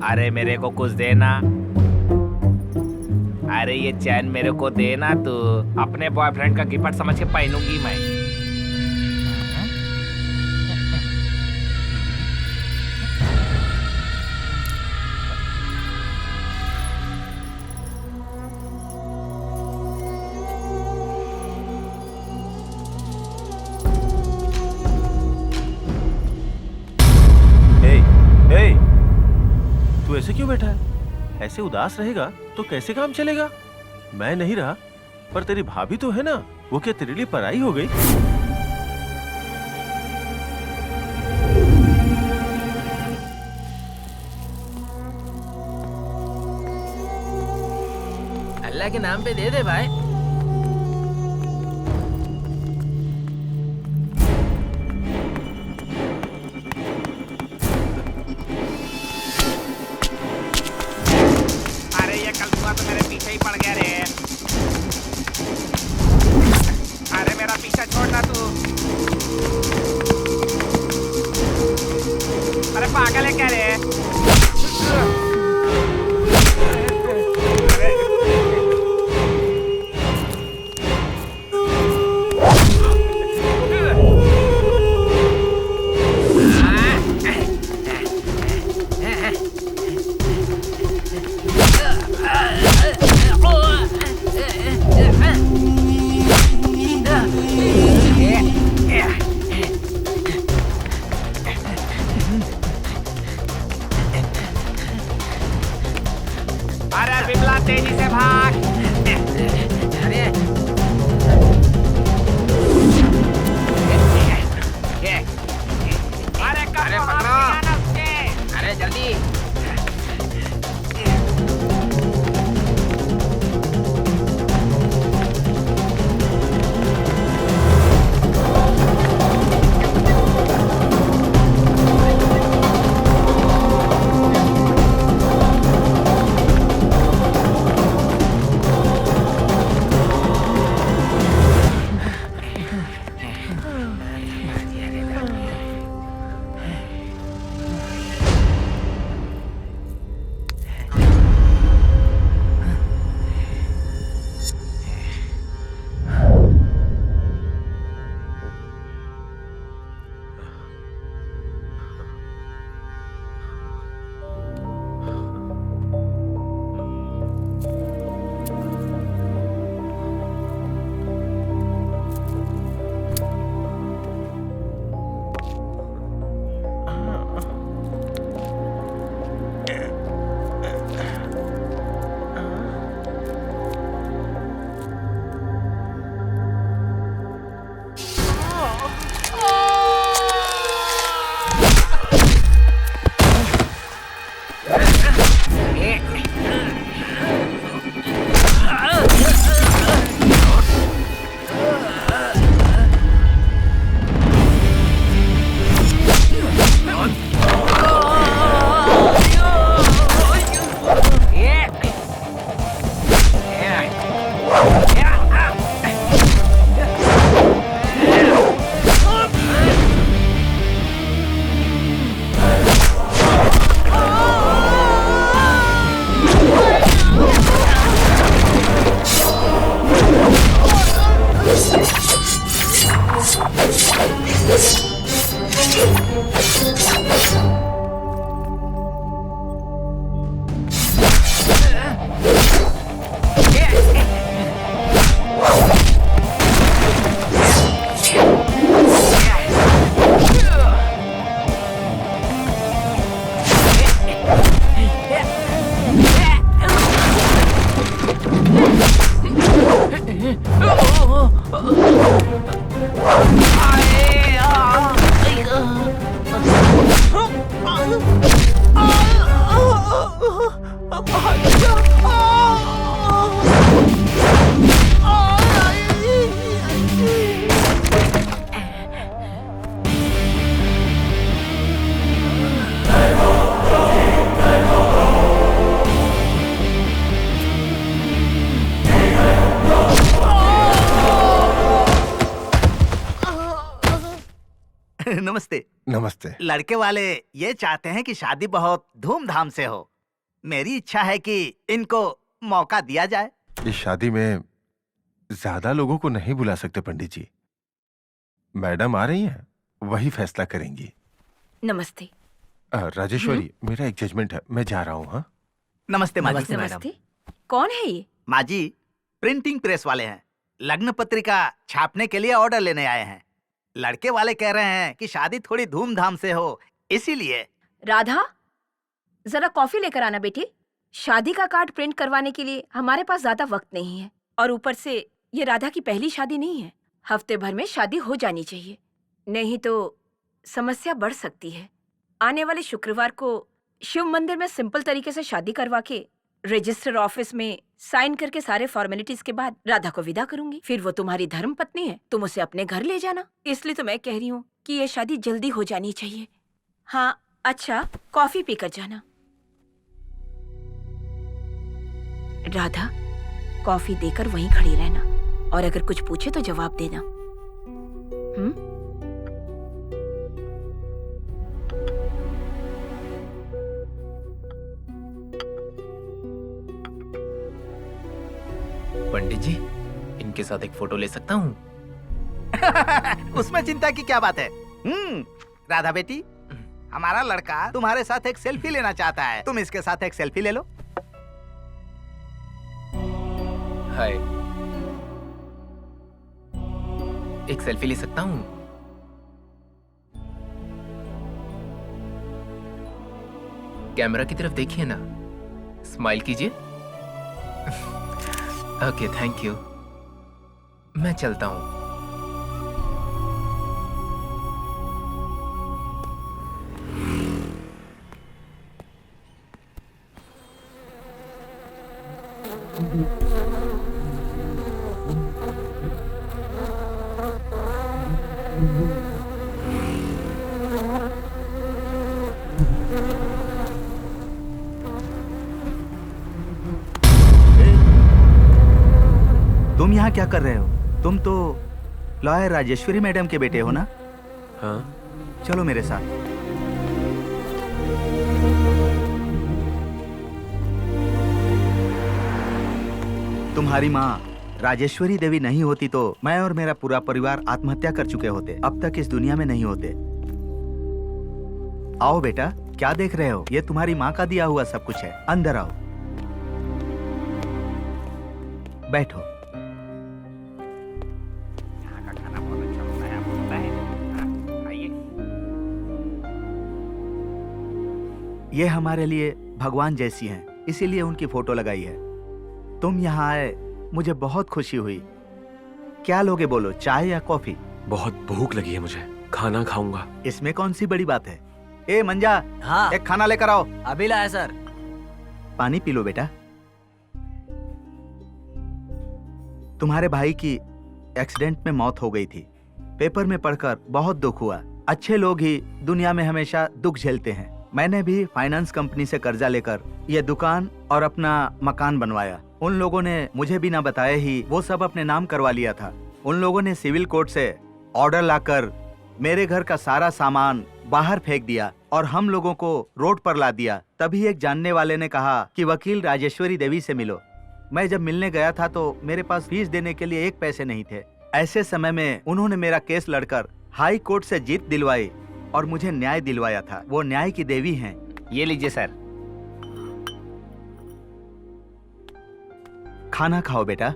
अरे मेरे को कुछ देना। अरे ये चैन मेरे को देना तू। अपने बॉयफ्रेंड का गिफ्ट समझ के पहनूंगी मैं। तू ऐसे क्यों बैठा है? ऐसे उदास रहेगा तो कैसे काम चलेगा? मैं नहीं रहा, पर तेरी भाभी तो है ना, वो क्या तेरे लिए पराई हो गई? अल्लाह के नाम पे दे दे भाई। तो मेरे पीछे ही पड़ गया रे। अरे मेरा पीछा छोड़ना तू। अरे पागल है क्या रे? अरे बिमला तेजी से भाग। अरे अरे पकड़ो। अरे जल्दी। नमस्ते। नमस्ते। लड़के वाले ये चाहते हैं कि शादी बहुत धूमधाम से हो। मेरी इच्छा है कि इनको मौका दिया जाए। इस शादी में ज्यादा लोगों को नहीं बुला सकते पंडित जी। मैडम आ रही हैं, वही फैसला करेंगी। नमस्ते। राजेश्वरी, मेरा एक जजमेंट है, मैं जा रहा हूँ। हाँ, नमस्ते माँ जी। नमस्ते मैडम। नमस्ते। कौन है ये? माँ जी, प्रिंटिंग प्रेस वाले हैं। लग्न पत्रिका छापने के लिए ऑर्डर लेने आए हैं। लड़के वाले कह रहे हैं कि शादी थोड़ी धूमधाम से हो, इसीलिए। राधा, जरा कॉफी लेकर आना बेटी। शादी का कार्ड प्रिंट करवाने के लिए हमारे पास ज्यादा वक्त नहीं है, और ऊपर से ये राधा की पहली शादी नहीं है। हफ्ते भर में शादी हो जानी चाहिए, नहीं तो समस्या बढ़ सकती है। आने वाले शुक्रवार को शिव मंदिर में सिंपल तरीके से शादी करवा के रजिस्टर ऑफिस में साइन करके सारे फॉर्मेलिटीज के बाद राधा को विदा करूंगी। फिर वो तुम्हारी धर्म पत्नी है, तुम उसे अपने घर ले जाना। इसलिए तो मैं कह रही हूँ कि ये शादी जल्दी हो जानी चाहिए। हाँ अच्छा, कॉफी पीकर जाना। राधा, कॉफी देकर वहीं खड़ी रहना, और अगर कुछ पूछे तो जवाब देना। पंडित जी, इनके साथ एक फोटो ले सकता हूँ? उसमें चिंता की क्या बात है? राधा बेटी, हमारा लड़का तुम्हारे साथ एक सेल्फी लेना चाहता है। तुम इसके साथ एक सेल्फी ले लो। हाय, एक सेल्फी ले सकता हूँ? कैमरा की तरफ देखिए ना, स्माइल कीजिए। Okay, thank you. मैं चलता हूँ। तुम यहाँ क्या कर रहे हो? तुम तो लॉयर राजेश्वरी मैडम के बेटे हो ना? हाँ। चलो मेरे साथ। तुम्हारी माँ राजेश्वरी देवी नहीं होती तो मैं और मेरा पूरा परिवार आत्महत्या कर चुके होते, अब तक इस दुनिया में नहीं होते। आओ बेटा, क्या देख रहे हो? ये तुम्हारी माँ का दिया हुआ सब कुछ है। अंदर आओ, बैठो। ये हमारे लिए भगवान जैसी हैं, इसीलिए उनकी फोटो लगाई है। तुम यहाँ आए, मुझे बहुत खुशी हुई। क्या लोगे बोलो, चाय या कॉफी? बहुत भूख लगी है मुझे, खाना खाऊंगा। इसमें कौन सी बड़ी बात है? ए मंजा, हाँ, एक खाना लेकर आओ। अभी लाया सर। पानी पी लो बेटा। तुम्हारे भाई की एक्सीडेंट में मौत हो गई थी। पेपर में पढ़कर बहुत दुख हुआ। अच्छे लोग ही दुनिया में हमेशा दुख झेलते हैं। मैंने भी फाइनेंस कंपनी से कर्जा लेकर ये दुकान और अपना मकान बनवाया। उन लोगों ने मुझे बिना बताए ही वो सब अपने नाम करवा लिया था। उन लोगों ने सिविल कोर्ट से ऑर्डर लाकर मेरे घर का सारा सामान बाहर फेंक दिया और हम लोगों को रोड पर ला दिया। तभी एक जानने वाले ने कहा कि वकील राजेश्वरी देवी से मिलो। मैं जब मिलने गया था तो मेरे पास फीस देने के लिए 1 पैसे नहीं थे। ऐसे समय में उन्होंने मेरा केस लड़कर हाई कोर्ट से जीत दिलवाई और मुझे न्याय दिलवाया था। वो न्याय की देवी हैं। ये लीजिए सर। खाना खाओ बेटा।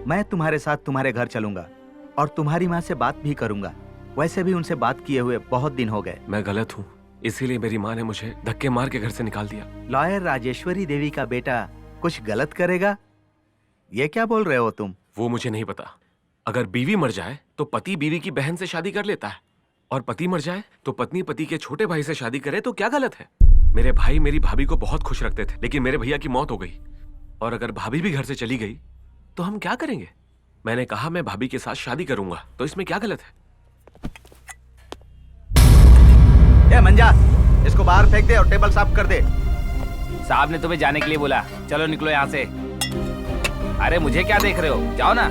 मैं तुम्हारे साथ तुम्हारे घर चलूंगा और तुम्हारी माँ से बात भी करूंगा। वैसे भी उनसे बात किए हुए बहुत दिन हो गए। मैं गलत हूँ, इसीलिए मेरी माँ ने मुझे धक्के मार के घर से निकाल दिया। लॉयर राजेश्वरी देवी का बेटा कुछ गलत करेगा? ये क्या बोल रहे हो तुम? वो मुझे नहीं पता। अगर बीवी मर जाए तो पति बीवी की बहन से शादी कर लेता है, और पति मर जाए तो पत्नी पति के छोटे भाई से शादी करे, तो क्या गलत है? मेरे भाई मेरी भाभी को बहुत खुश रखते थे, लेकिन मेरे भैया की मौत हो गई और अगर भाभी भी घर से चली गई तो हम क्या करेंगे? मैंने कहा मैं भाभी के साथ शादी करूंगा, तो इसमें क्या गलत है? ए मंजा, इसको बाहर फेंक दे और टेबल साफ कर दे। साहब ने तुम्हें जाने के लिए बोला, चलो निकलो यहाँ से। अरे मुझे क्या देख रहे हो, जाओ ना।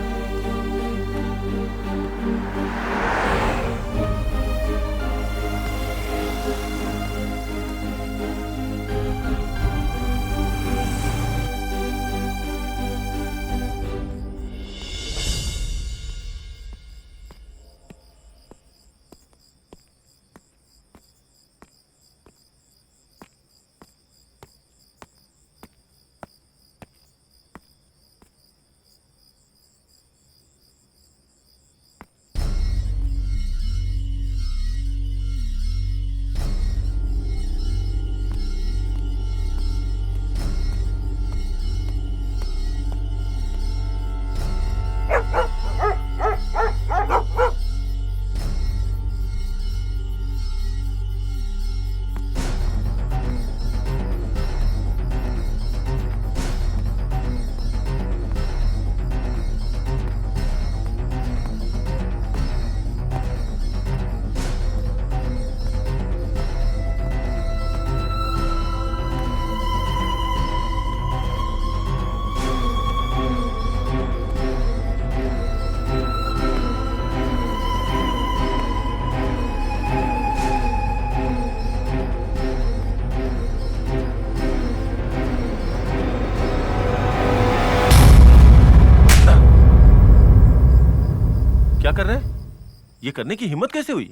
क्या कर रहे हैं? ये करने की हिम्मत कैसे हुई?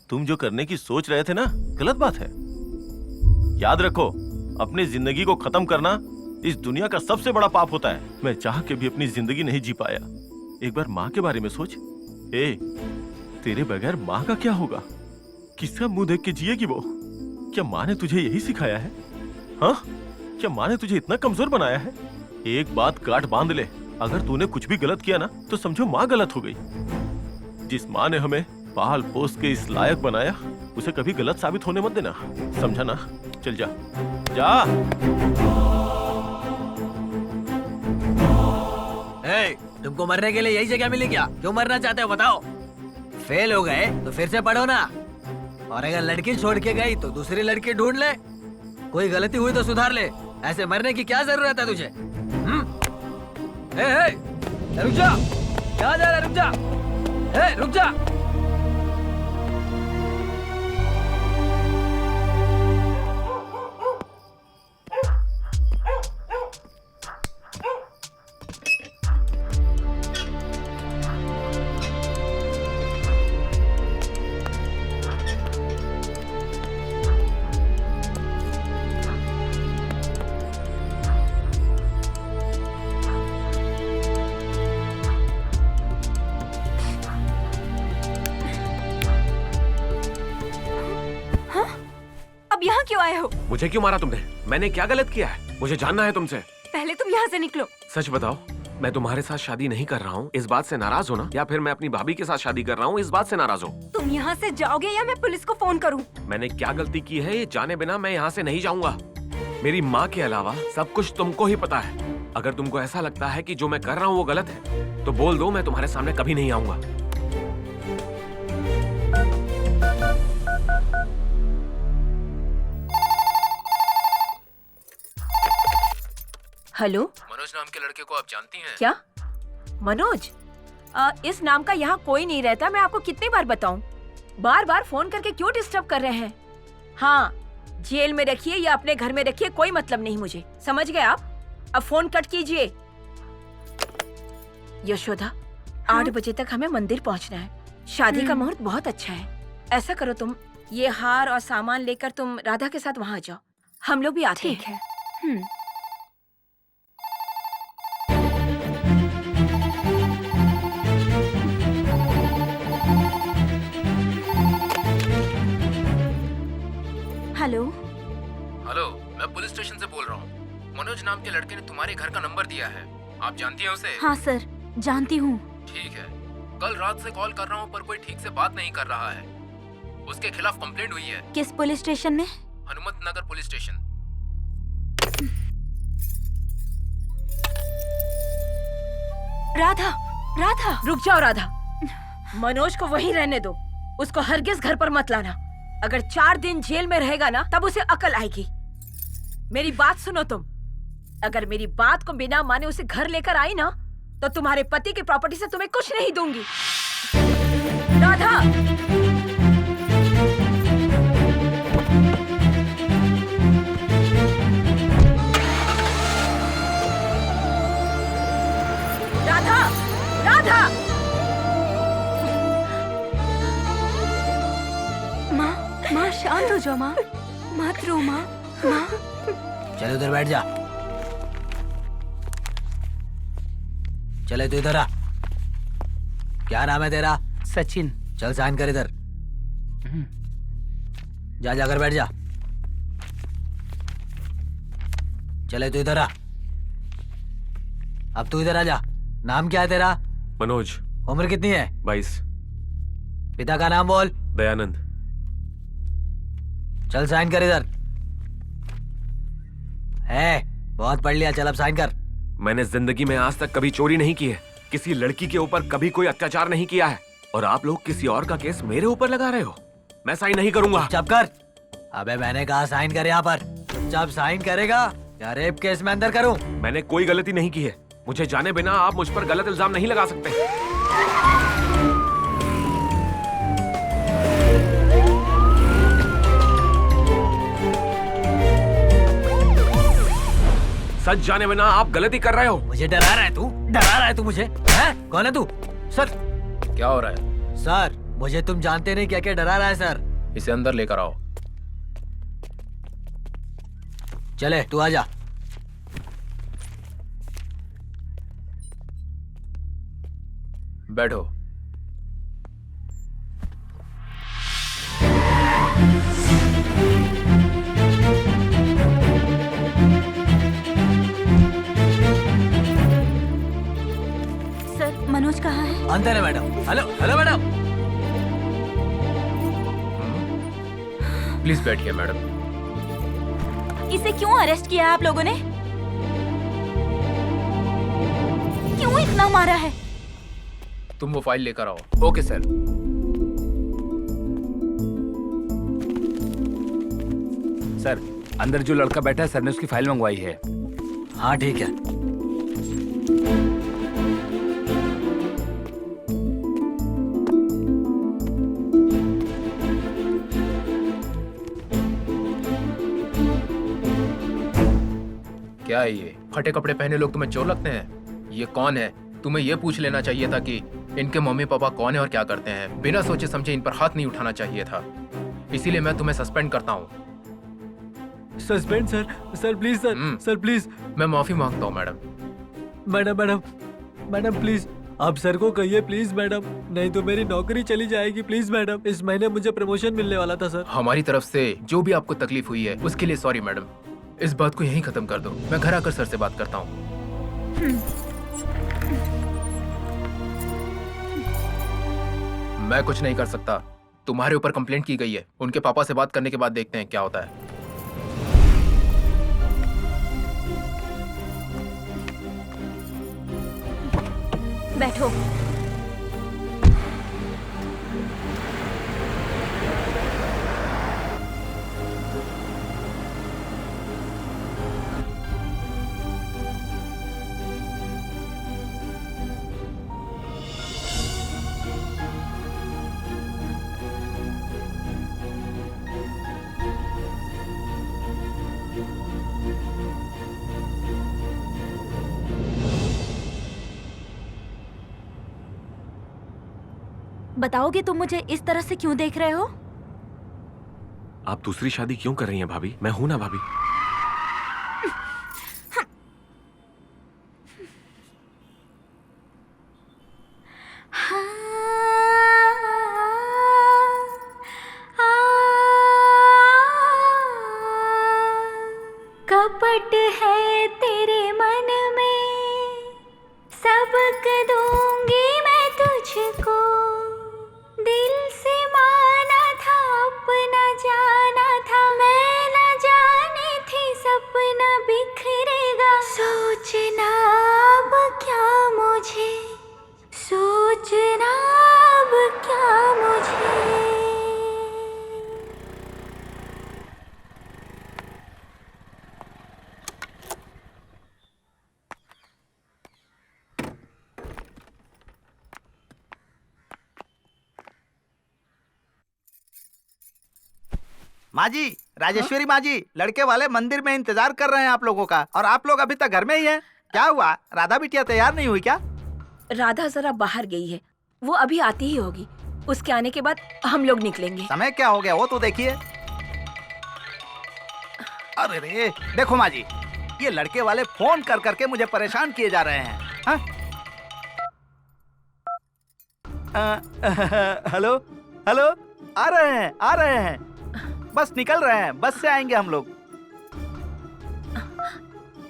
तुम जो करने की सोच रहे थे ना, गलत बात है। याद रखो, अपनी जिंदगी को खत्म करना इस दुनिया का सबसे बड़ा पाप होता है। मैं चाह के भी अपनी जिंदगी नहीं जी पाया। एक बार माँ के बारे में सोच। तेरे बगैर माँ का क्या होगा? किसका मुंह देख के जिएगी वो? क्या माँ ने तुझे यही सिखाया है? हाँ, क्या माँ ने तुझे इतना कमजोर बनाया है? एक बात गांठ बांध ले, अगर तूने कुछ भी गलत किया ना तो समझो माँ गलत हो गई। जिस माँ ने हमें पाल पोस के इस लायक बनाया, उसे कभी गलत साबित होने मत देना, समझा ना? चल जा जा। तुमको मरने के लिए यही जगह मिली क्या? क्यों मरना चाहते हो बताओ? फेल हो गए तो फिर से पढ़ो ना, और अगर लड़की छोड़ के गई तो दूसरी लड़की ढूंढ ले। कोई गलती हुई तो सुधार ले, ऐसे मरने की क्या जरूरत है तुझे? रुक जा, कहाँ जा रहा है? रुक जा, रुक जा। क्यों आए हो? मुझे क्यों मारा तुमने? मैंने क्या गलत किया है? मुझे जानना है तुमसे। पहले तुम यहाँ से निकलो। सच बताओ, मैं तुम्हारे साथ शादी नहीं कर रहा हूँ, इस बात से नाराज हो ना? या फिर मैं अपनी भाभी के साथ शादी कर रहा हूँ, इस बात से नाराज हो? तुम यहाँ से जाओगे या मैं पुलिस को फोन करूँ? मैंने क्या गलती की है ये जाने बिना मैं यहाँ से नहीं जाऊंगा। मेरी माँ के अलावा सब कुछ तुमको ही पता है। अगर तुमको ऐसा लगता है कि जो मैं कर रहा हूँ वो गलत है तो बोल दो, मैं तुम्हारे सामने कभी नहीं आऊंगा। हेलो, मनोज नाम के लड़के को आप जानती हैं? क्या मनोज? इस नाम का यहाँ कोई नहीं रहता। मैं आपको कितनी बार बताऊं? बार बार फोन करके क्यों डिस्टर्ब कर रहे हैं? हाँ, जेल में रखिए या अपने घर में रखिए, कोई मतलब नहीं मुझे, समझ गए आप? अब फोन कट कीजिए। यशोदा, 8 बजे तक हमें मंदिर पहुँचना है। शादी का मुहूर्त बहुत अच्छा है। ऐसा करो, तुम ये हार और सामान लेकर तुम राधा के साथ वहाँ जाओ, हम लोग भी आते हैं। ठीक है। हेलो हेलो, मैं पुलिस स्टेशन से बोल रहा हूँ। मनोज नाम के लड़के ने तुम्हारे घर का नंबर दिया है, आप जानती हैं उसे? हाँ सर, जानती हूँ। ठीक है, कल रात से कॉल कर रहा हूँ पर कोई ठीक से बात नहीं कर रहा है। उसके खिलाफ कंप्लेंट हुई है। किस पुलिस स्टेशन में? हनुमत नगर पुलिस स्टेशन। राधा, राधा, रुक जाओ राधा, मनोज को वहीं रहने दो, उसको हरगिज घर पर मत लाना। अगर 4 दिन जेल में रहेगा ना तब उसे अकल आएगी। मेरी बात सुनो तुम, अगर मेरी बात को बिना माने उसे घर लेकर आई ना तो तुम्हारे पति की प्रॉपर्टी से तुम्हें कुछ नहीं दूंगी। राधा, राधा, राधा, माँ, माँ शांत हो जाओ माँ, मत रो माँ, माँ। चल उधर बैठ जा। चले तू इधर आ। क्या नाम है तेरा? सचिन। चल साइन कर इधर। जा जाकर बैठ जा। चले तू इधर आ। अब तू इधर आ जा। नाम क्या है तेरा? मनोज। उम्र कितनी है? 22। पिता का नाम बोल। दयानंद। चल साइन कर इधर। है, बहुत पढ़ लिया, चल अब साइन कर। मैंने जिंदगी में आज तक कभी चोरी नहीं की है, किसी लड़की के ऊपर कभी कोई अत्याचार नहीं किया है, और आप लोग किसी और का केस मेरे ऊपर लगा रहे हो। मैं साइन नहीं करूंगा। चुप कर। अबे मैंने कहा साइन कर यहाँ पर। जब साइन करेगा या रेप केस में अंदर करूं? मैंने कोई गलती नहीं की है, मुझे जाने बिना आप मुझ पर गलत इल्जाम नहीं लगा सकते। सच जाने बिना आप गलती कर रहे हो। मुझे डरा रहा है तू? डरा रहा है तू मुझे? हैं? कौन है तू? सर, क्या हो रहा है? सर, मुझे तुम जानते नहीं क्या क्या डरा रहा है सर। इसे अंदर लेकर आओ। चले तू आ जा। बैठो। सर, मनोज कहाँ है? अंदर है madam. Hello hello madam. Please बैठिए मैडम। इसे क्यों अरेस्ट किया आप लोगों ने? क्यों इतना मारा है? तुम वो फाइल लेकर आओ। Okay sir. सर, अंदर जो लड़का बैठा है सर ने उसकी फाइल मंगवाई है। हाँ ठीक है। क्या है ये? फटे कपड़े पहने लोग तुम्हें चोर लगते हैं? ये कौन है? तुम्हें ये पूछ लेना चाहिए था कि इनके मम्मी पापा कौन है और क्या करते हैं। बिना सोचे समझे इन पर हाथ नहीं उठाना चाहिए था, इसीलिए मैं तुम्हें सस्पेंड करता हूँ। Suspend sir? Sir please sir, sir please. मैं माफी मांगता हूँ madam. Madam madam madam please, आप सर को कहिए प्लीज मैडम, नहीं तो मेरी नौकरी चली जाएगी। प्लीज मैडम, इस महीने मुझे प्रमोशन मिलने वाला था सर। हमारी तरफ से जो भी आपको तकलीफ हुई है उसके लिए सॉरी मैडम। इस बात को यहीं खत्म कर दो, मैं घर आकर सर से बात करता हूँ। मैं कुछ नहीं कर सकता, तुम्हारे ऊपर कंप्लेंट की गई है। उनके पापा से बात करने के बाद देखते हैं क्या होता है। बैठो। बताओगे तुम मुझे इस तरह से क्यों देख रहे हो? आप दूसरी शादी क्यों कर रही हैं भाभी? मैं हूं ना भाभी। कपट है तेरे मन में, सबक दूंगी मैं तुझको। दिल से माना था, अपना जाना था, मैं न माँ जी, राजेश्वरी माँ जी, लड़के वाले मंदिर में इंतजार कर रहे हैं आप लोगों का, और आप लोग अभी तक घर में ही हैं। क्या हुआ, राधा बिटिया तैयार नहीं हुई क्या? राधा जरा बाहर गई है, वो अभी आती ही होगी। उसके आने के बाद हम लोग निकलेंगे। समय क्या हो गया वो तो देखिए। अरे रे, देखो माँ जी, ये लड़के वाले फोन कर करके मुझे परेशान किए जा रहे हैं। हाँ? हेलो हेलो, आ रहे हैं, बस निकल रहे हैं, बस से आएंगे हम लोग।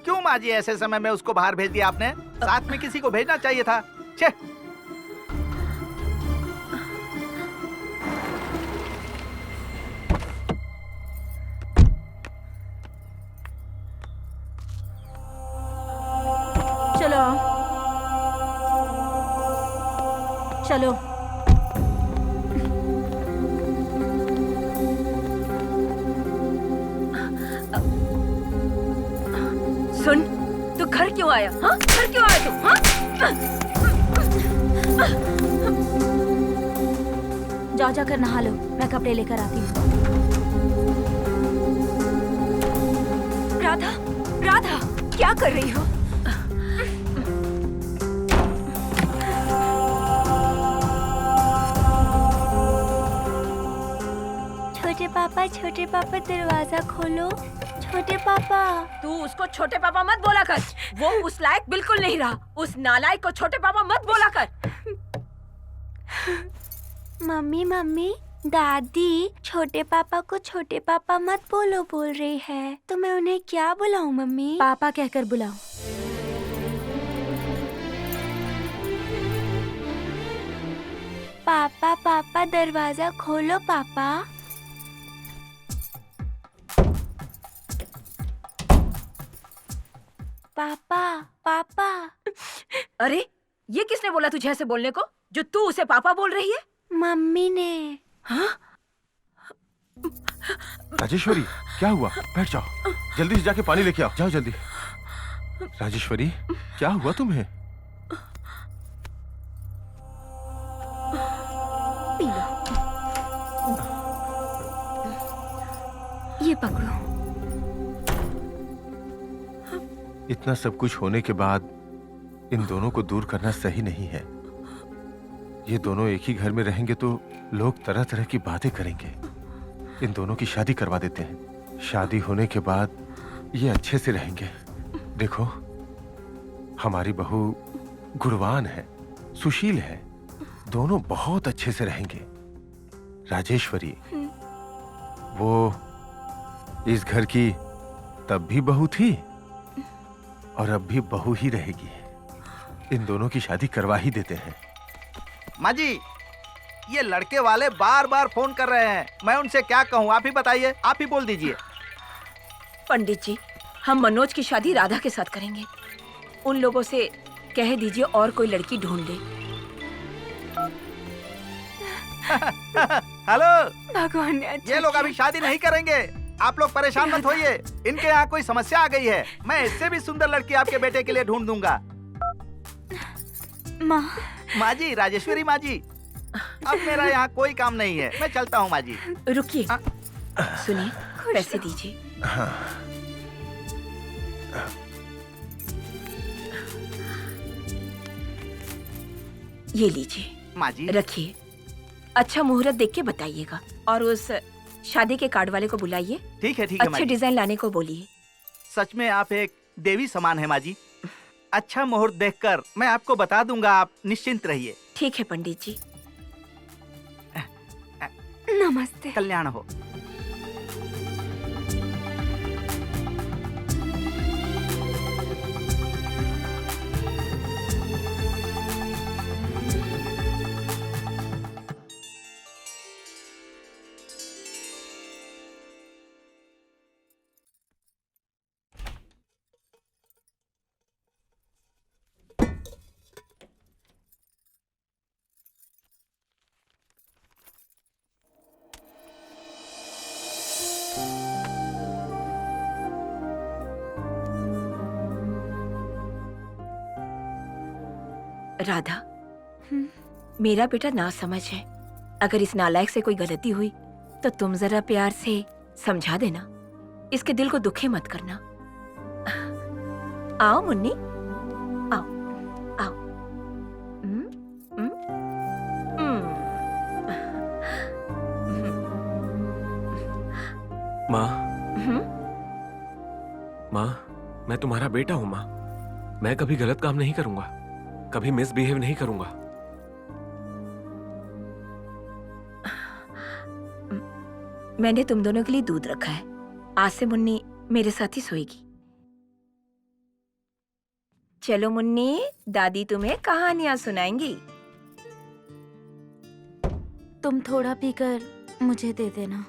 क्यों माँ जी ऐसे समय में उसको बाहर भेज दिया आपने? साथ में किसी को भेजना चाहिए था। छे। चलो चलो। सुन, तू घर क्यों आया? हाँ, घर क्यों आया तू? हाँ? जाओ जाकर नहा लो, मैं कपड़े लेकर आती हूँ। राधा, राधा, क्या कर रही हो? छोटे पापा दरवाजा खोलो। छोटे पापा। तू उसको छोटे पापा मत बोला कर, वो उस लायक बिल्कुल नहीं रहा। उस नालायक को छोटे पापा मत बोला कर। मम्मी मम्मी, दादी छोटे पापा को छोटे पापा मत बोलो बोल रही है, तो मैं उन्हें क्या बुलाऊं मम्मी? पापा कहकर बुलाओ। पापा पापा दरवाजा खोलो पापा। पापा पापा। अरे, ये किसने बोला तुझे ऐसे बोलने को, जो तू उसे पापा बोल रही है? मम्मी ने। हाँ? राजेश्वरी, क्या हुआ? बैठ जाओ, जल्दी से जाके पानी लेके आओ, जाओ जल्दी। राजेश्वरी, क्या हुआ तुम्हें? P low. ये पकड़ो। इतना सब कुछ होने के बाद इन दोनों को दूर करना सही नहीं है। ये दोनों एक ही घर में रहेंगे तो लोग तरह तरह की बातें करेंगे। इन दोनों की शादी करवा देते हैं। शादी होने के बाद ये अच्छे से रहेंगे। देखो, हमारी बहू गुणवान है, सुशील है, दोनों बहुत अच्छे से रहेंगे। राजेश्वरी, वो इस घर की तब भी बहू थी और अब भी बहू ही रहेगी। इन दोनों की शादी करवा ही देते हैं। माँ जी, ये लड़के वाले बार बार फोन कर रहे हैं, मैं उनसे क्या कहूँ? आप ही बताइए, आप ही बोल दीजिए। पंडित जी, हम मनोज की शादी राधा के साथ करेंगे। उन लोगों से कह दीजिए और कोई लड़की ढूंढ ले। हेलो, भगवान ने अच्छा ये लोग अभी शादी नहीं करेंगे, आप लोग परेशान मत होइए। इनके यहाँ कोई समस्या आ गई है, मैं इससे भी सुंदर लड़की आपके बेटे के लिए ढूंढ दूंगा। माँ जी, राजेश्वरी माँ जी, अब मेरा यहाँ कोई काम नहीं है, मैं चलता हूँ माँ जी। रुकिए, सुनिए, पैसे दीजिए। ये लीजिए माँ जी, रखिए। अच्छा मुहूर्त देख के बताइएगा, और उस शादी के कार्ड वाले को बुलाइए। ठीक है माँ अच्छे जी। डिजाइन लाने को बोलिए। सच में आप एक देवी समान है माँ जी। अच्छा मुहूर्त देखकर मैं आपको बता दूंगा, आप निश्चिंत रहिए। ठीक है पंडित जी। नमस्ते। कल्याण हो। राधा, मेरा बेटा ना समझ है। अगर इस नालायक से कोई गलती हुई तो तुम जरा प्यार से समझा देना, इसके दिल को दुखी मत करना। आओ मुन्नी, आओ आओ। हम्म, हम्म, हम्म। माँ, हम्म, माँ, मैं तुम्हारा बेटा हूँ माँ। मैं कभी गलत काम नहीं करूंगा, कभी मिसबिहेव नहीं करूंगा। मैंने तुम दोनों के लिए दूध रखा है। आज से मुन्नी मेरे साथ ही सोएगी। चलो मुन्नी, दादी तुम्हें कहानियां सुनाएंगी। तुम थोड़ा पीकर मुझे दे देना।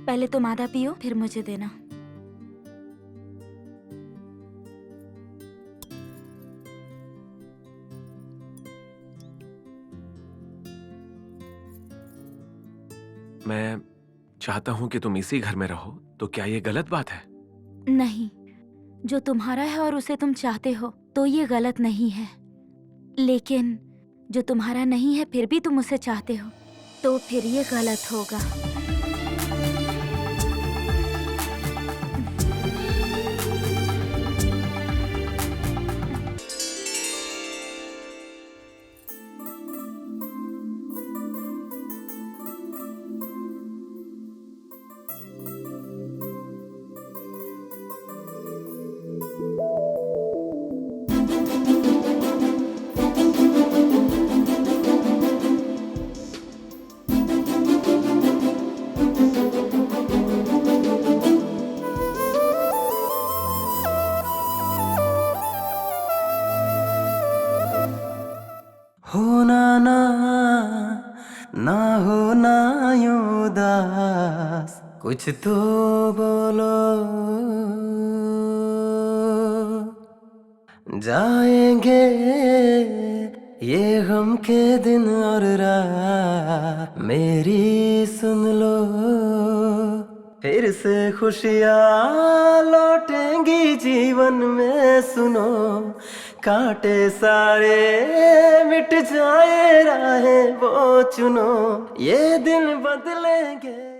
पहले तुम आधा पियो, फिर मुझे देना। मैं चाहता हूँ कि तुम इसी घर में रहो, तो क्या ये गलत बात है? नहीं, जो तुम्हारा है और उसे तुम चाहते हो तो ये गलत नहीं है, लेकिन जो तुम्हारा नहीं है फिर भी तुम उसे चाहते हो तो फिर ये गलत होगा। होना ना ना होना यूं उदास, कुछ तो बोलो। जाएंगे ये गम के दिन और रात, मेरी सुन लो। फिर से खुशियाँ लौटेंगी जीवन में, सुनो। कांटे सारे मिट जाए, राहें वो चुनो। ये दिन बदलेंगे।